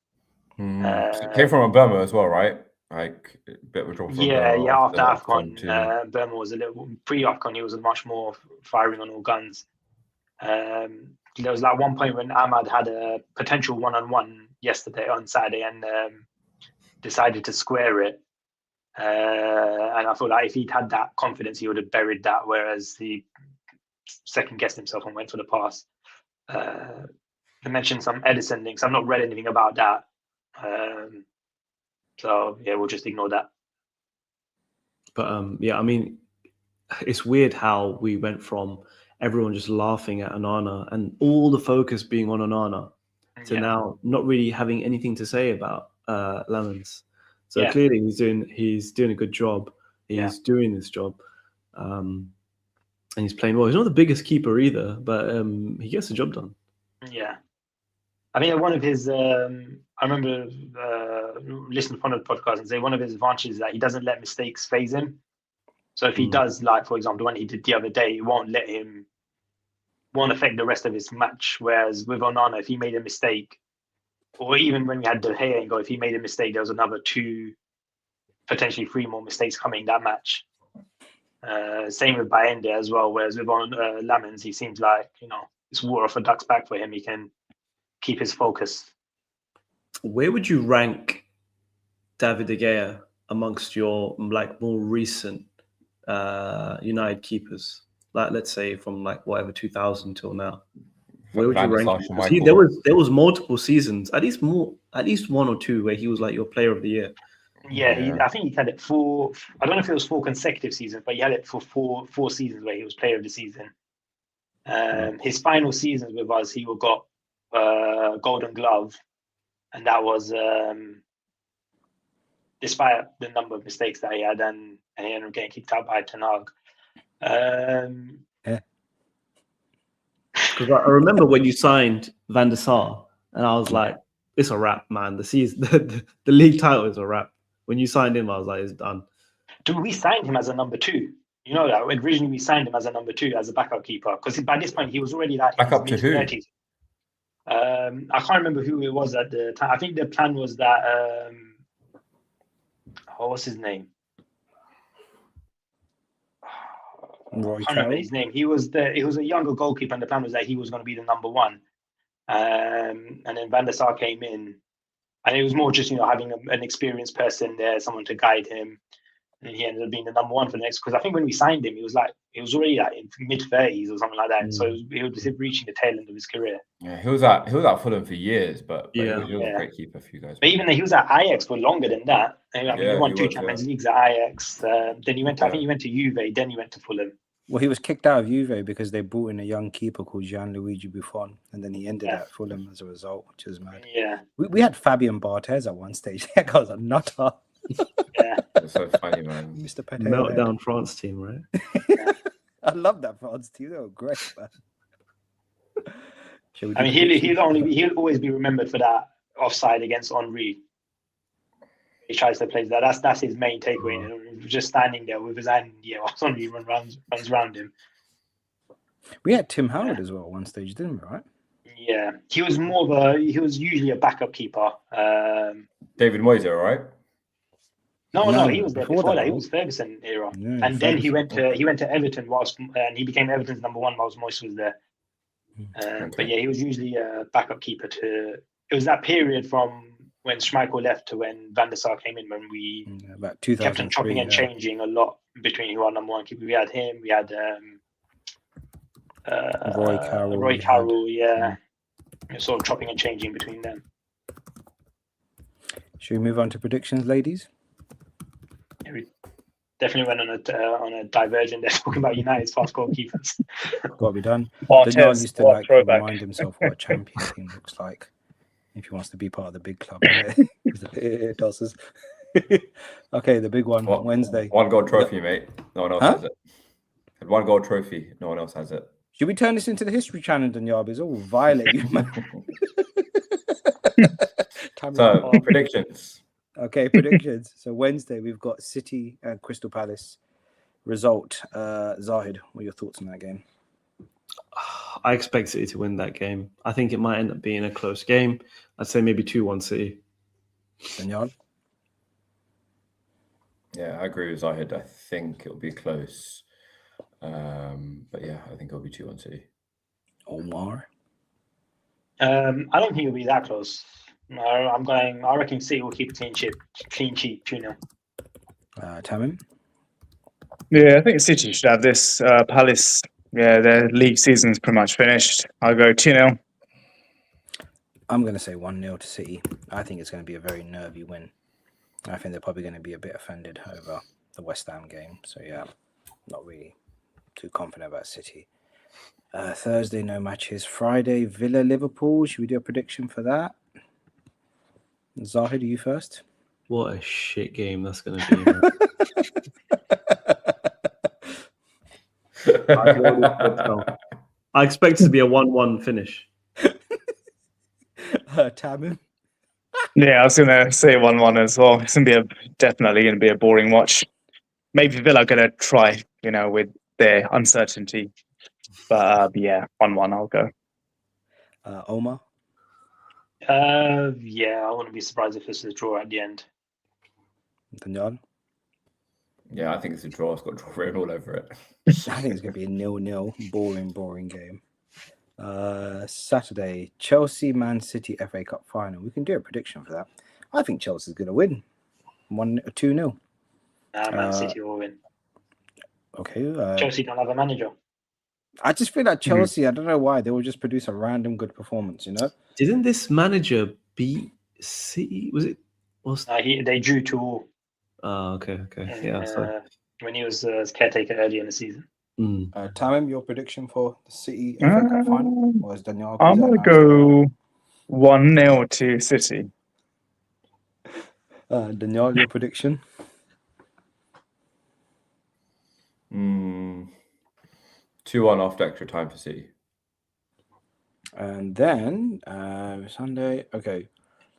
It came from Burma as well, right? Like a bit of a drop from Burma after AFCON, Burma was a little pre-AFCON. He was much more firing on all guns. There was like one point when Ahmad had a potential one-on-one on Saturday, and decided to square it. And I feel like if he'd had that confidence, he would have buried that. Whereas he second guessed himself and went for the pass. they mentioned some Edison links. I've not read anything about that. So yeah, we'll just ignore that. But yeah, I mean, it's weird how we went from everyone just laughing at Onana and all the focus being on Onana to now not really having anything to say about Lamens. So clearly he's doing a good job. He's doing this job. And he's playing well. He's not the biggest keeper either, but he gets the job done. Yeah. I mean, one of his, I remember listening to one of the podcasts and say one of his advantages is that he doesn't let mistakes phase him. So if he does, like, for example, the one he did the other day, it won't affect the rest of his match. Whereas with Onana, if he made a mistake, or even when we had De Gea and go, if he made a mistake, there was another 2, potentially 3 more mistakes coming that match. Same with Bayende as well. Whereas with Lamens, he seems like, it's water off a duck's back for him. He can keep his focus. Where would you rank David De Gea amongst your more recent United keepers? Like, let's say from 2000 till now. Where would you rank him? There was multiple seasons, at least 1 or 2, where he was your player of the year. Yeah. I think he had it for, I don't know if it was 4 consecutive seasons, but he had it for four seasons where he was player of the season. His final seasons with us, he got Golden Glove, and that was despite the number of mistakes that he had, and he ended up getting kicked out by Dawg. Because I remember when you signed Van der Sar, and I was like, "It's a wrap, man. The league title is a wrap." When you signed him, I was like, "It's done." Dude, we signed him as a number 2. You know that originally we signed him as a number 2, as a backup keeper, because by this point he was already backup to who? 30s. I can't remember who it was at the time. I think the plan was that what's his name? I can't remember his name. He was a younger goalkeeper, and the plan was that he was going to be the number 1. And then Van der Sar came in, and it was more just having an experienced person there, someone to guide him. And he ended up being the number 1 for the next. Because I think when we signed him, he was already in mid-30s or something like that. So he was reaching the tail end of his career. Yeah, he was at Fulham for years, but he was a great keeper for you guys. But even though he was at Ajax for longer than that, I mean, he won 2 Champions Leagues at Ajax. Then he went. I think he went to Juve. Then he went to Fulham. Well, he was kicked out of Juve because they brought in a young keeper called Gianluigi Buffon, and then he ended at Fulham as a result, which is mad. Yeah, we had Fabian Barthez at one stage. That guy was a nutter. Yeah, it's so funny, man. Mr. Pete Meltdown France team, right? I love that France team. They were great, man. I mean, he'll always be remembered for that offside against Henry. He tries to play that. That's his main takeaway. Just standing there with his hand, Henry runs around him. We had Tim Howard as well at one stage, didn't we? Right? Yeah, he was he was usually a backup keeper. David Moyes, right? No, he was there before that. He was Ferguson era, and then he went to Everton and he became Everton's number 1 whilst Moyes was there. But yeah, he was usually a backup keeper it was that period from when Schmeichel left to when Van der Sar came in, when we about kept on chopping and changing a lot between who our number 1 keeper. We had him, we had Roy Carroll, sort of chopping and changing between them. Should we move on to predictions, ladies? Yeah, we definitely went on a divergent there talking about United's fast goalkeepers. Got to be done. Danyaal used to remind himself what a champion team looks like if he wants to be part of the big club. It does. Okay, the big one, Wednesday. 1 goal trophy, mate. No one else has it. 1 goal trophy. No one else has it. Should we turn this into the History Channel, Danyaal? It's all violent. So, predictions. Okay, predictions. So Wednesday we've got City and Crystal Palace result. Zahid, what are your thoughts on that game? I expect City to win that game. I think it might end up being a close game. I'd say maybe 2-1 City. Danyaal? Yeah, I agree with Zahid. I think it'll be close. But yeah, I think it'll be 2-1 City. Omar? I don't think it'll be that close. I reckon City will keep a clean sheet, 2-0. Tamim? Yeah, I think City should have this. Palace, their league season's pretty much finished. I'll go 2-0. I'm going to say 1-0 to City. I think it's going to be a very nervy win. I think they're probably going to be a bit offended over the West Ham game. So, yeah, not really too confident about City. Thursday, no matches. Friday, Villa, Liverpool. Should we do a prediction for that? Zahid, you first. What a shit game that's going to be. Man. I expect it to be a 1-1 finish. Tamim. Yeah, I was going to say 1-1 as well. It's definitely going to be a boring watch. Maybe Villa are going to try, with their uncertainty. But yeah, 1-1, I'll go. Omar? Yeah, I wouldn't be surprised if it's a draw at the end. Danyaal? Yeah, I think it's a draw. It's got draw written all over it. I think it's going to be a 0-0. Boring game. Saturday, Chelsea, Man City FA Cup final. We can do a prediction for that. I think Chelsea's going to win. 2-0. Man City will win. Okay. Chelsea don't have a manager. I just feel like Chelsea, I don't know why, they will just produce a random good performance, Didn't this manager beat City? Was it? They drew 2-2. Oh, okay. Yeah. When he was caretaker early in the season. Tamim, your prediction for the City FA Cup final? Or is Danyaal? I'm going to go 1-0 to City. Danyaal, your prediction? 2-1 after extra time for City. And then Sunday, okay.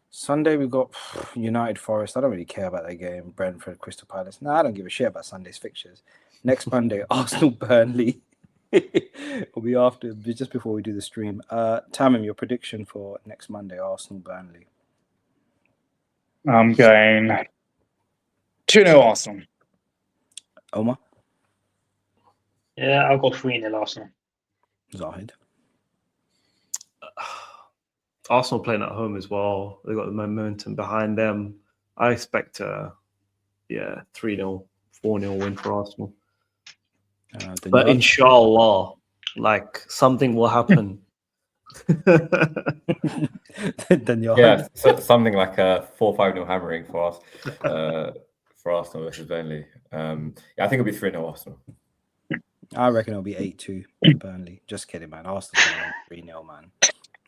Sunday we've got United Forest. I don't really care about that game. Brentford, Crystal Palace. No, I don't give a shit about Sunday's fixtures. Next Monday, Arsenal, Burnley. Will be after, just before we do the stream. Tamim, your prediction for next Monday, Arsenal, Burnley. I'm going 2-0 Arsenal. Omar? Yeah, I'll go 3-0 Arsenal. Zahid? Arsenal playing at home as well. They got the momentum behind them. I expect 3-0, 4-0 win for Arsenal. But inshallah, something will happen. Yeah, so something like a 4-5-0 hammering for us, for Arsenal versus Burnley. I think it'll be 3-0 Arsenal. I reckon it'll be 8-2 Burnley. Just kidding, man. Arsenal 3-0, man.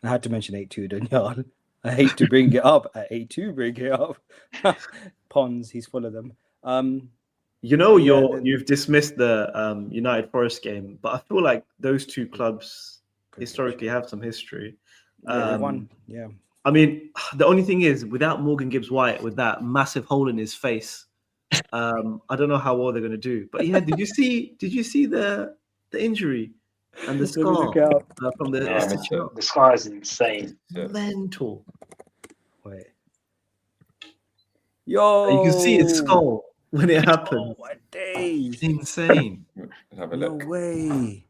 I had to mention 8-2 Danyaal. I hate to bring it up. At 8-2, bring it up. Pons, he's full of them. You've dismissed the United Forest game, but I feel like those two clubs historically have some history. One. I mean, the only thing is, without Morgan Gibbs-White, with that massive hole in his face, I don't know how well they're going to do. But yeah, did you see the injury and the scar from the the scar is insane. Mental. Wait. Yo, you can see his skull when it happened. Oh, what days? Insane. Have a look. No way.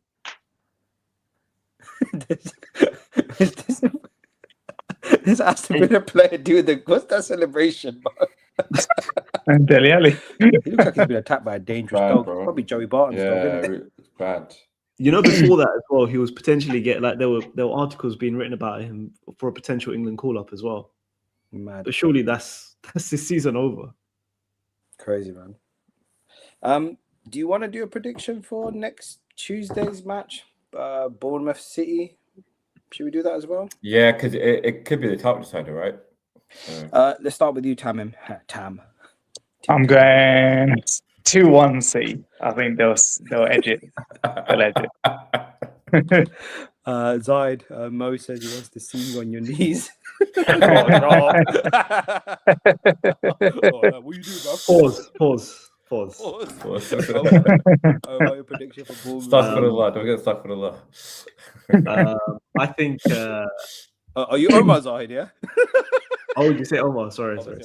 This Aston Villa player doing what's that celebration? And Danyaal. He looks like he's been attacked by a dangerous dog. Bro. Probably Joey Barton's dog, isn't it? It's bad. Before that as well, he was potentially there were articles being written about him for a potential England call-up as well. Mad. But surely that's this season over. Crazy, man. Do you want to do a prediction for next Tuesday's match? Bournemouth City. Should we do that as well? Yeah, because it could be the title decider, right? Let's start with you, Tamim. Tam. I'm going 2-1 City. I think they'll edge it. They'll edge it. Zahid, Mo says he wants to see you on your knees. Pause. Pause. Your prediction for Bournemouth. Astaghfirullah. Don't get astaghfirullah. I think. Are you Omar, Zahid? Yeah. Oh, did you say Omar? Sorry. Sorry.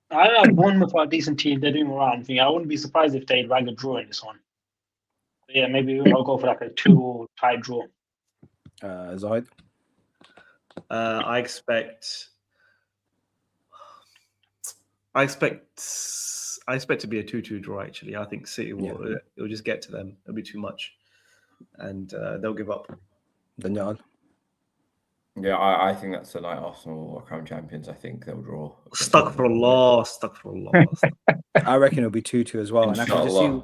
I don't know. Bournemouth are a decent team. They're doing all right. I wouldn't be surprised if they'd rag a draw in this one. But yeah, maybe I'll go for like a 2 tie draw. Zahid? I expect to be a 2-2 draw. Actually, I think City will just get to them. It'll be too much, and they'll give up. Danyaal? Yeah, I think that's the night Arsenal are crowned champions. I think they'll draw. Stuck for a loss. I reckon it'll be 2-2 as well. And Inshallah.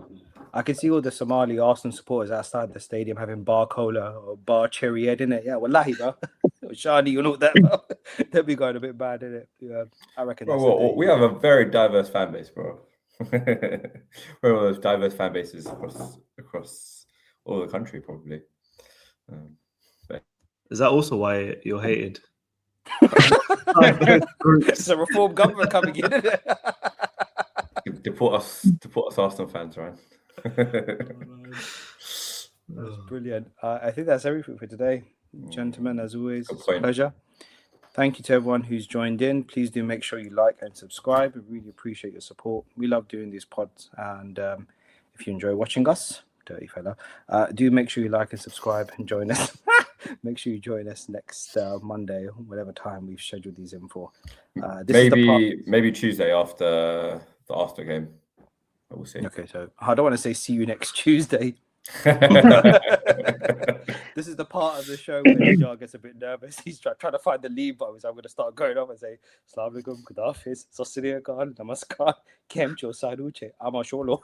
I can see all the Somali Arsenal supporters outside the stadium having bar cola or bar cherry head in it. Yeah, wallahi, bro. Shani, you know that, bro. They'll be going a bit bad in it. Yeah, I reckon. Bro, we have a very diverse fan base, bro. We're one of those diverse fan bases across all the country, probably. Is that also why you're hated? It's a reform government coming in, isn't it? Deport us Arsenal fans, right? That's brilliant. I think that's everything for today, gentlemen. As always, it's a pleasure. Thank you to everyone who's joined in. Please do make sure you like and subscribe. We really appreciate your support. We love doing these pods, and if you enjoy watching us, dirty fella, do make sure you like and subscribe and join us. Make sure you join us next Monday, whatever time we've scheduled these in for. Maybe Tuesday after the Arsenal game. We'll see. Okay, so I don't want to say see you next Tuesday. This is the part of the show where Danyaal gets a bit nervous. He's trying to find the leave button. So I'm going to start going off and say, Assalamu alaikum, Khudafis, Sasriya Khan, Namaskar, Kem Cho Saduche, Amasholo.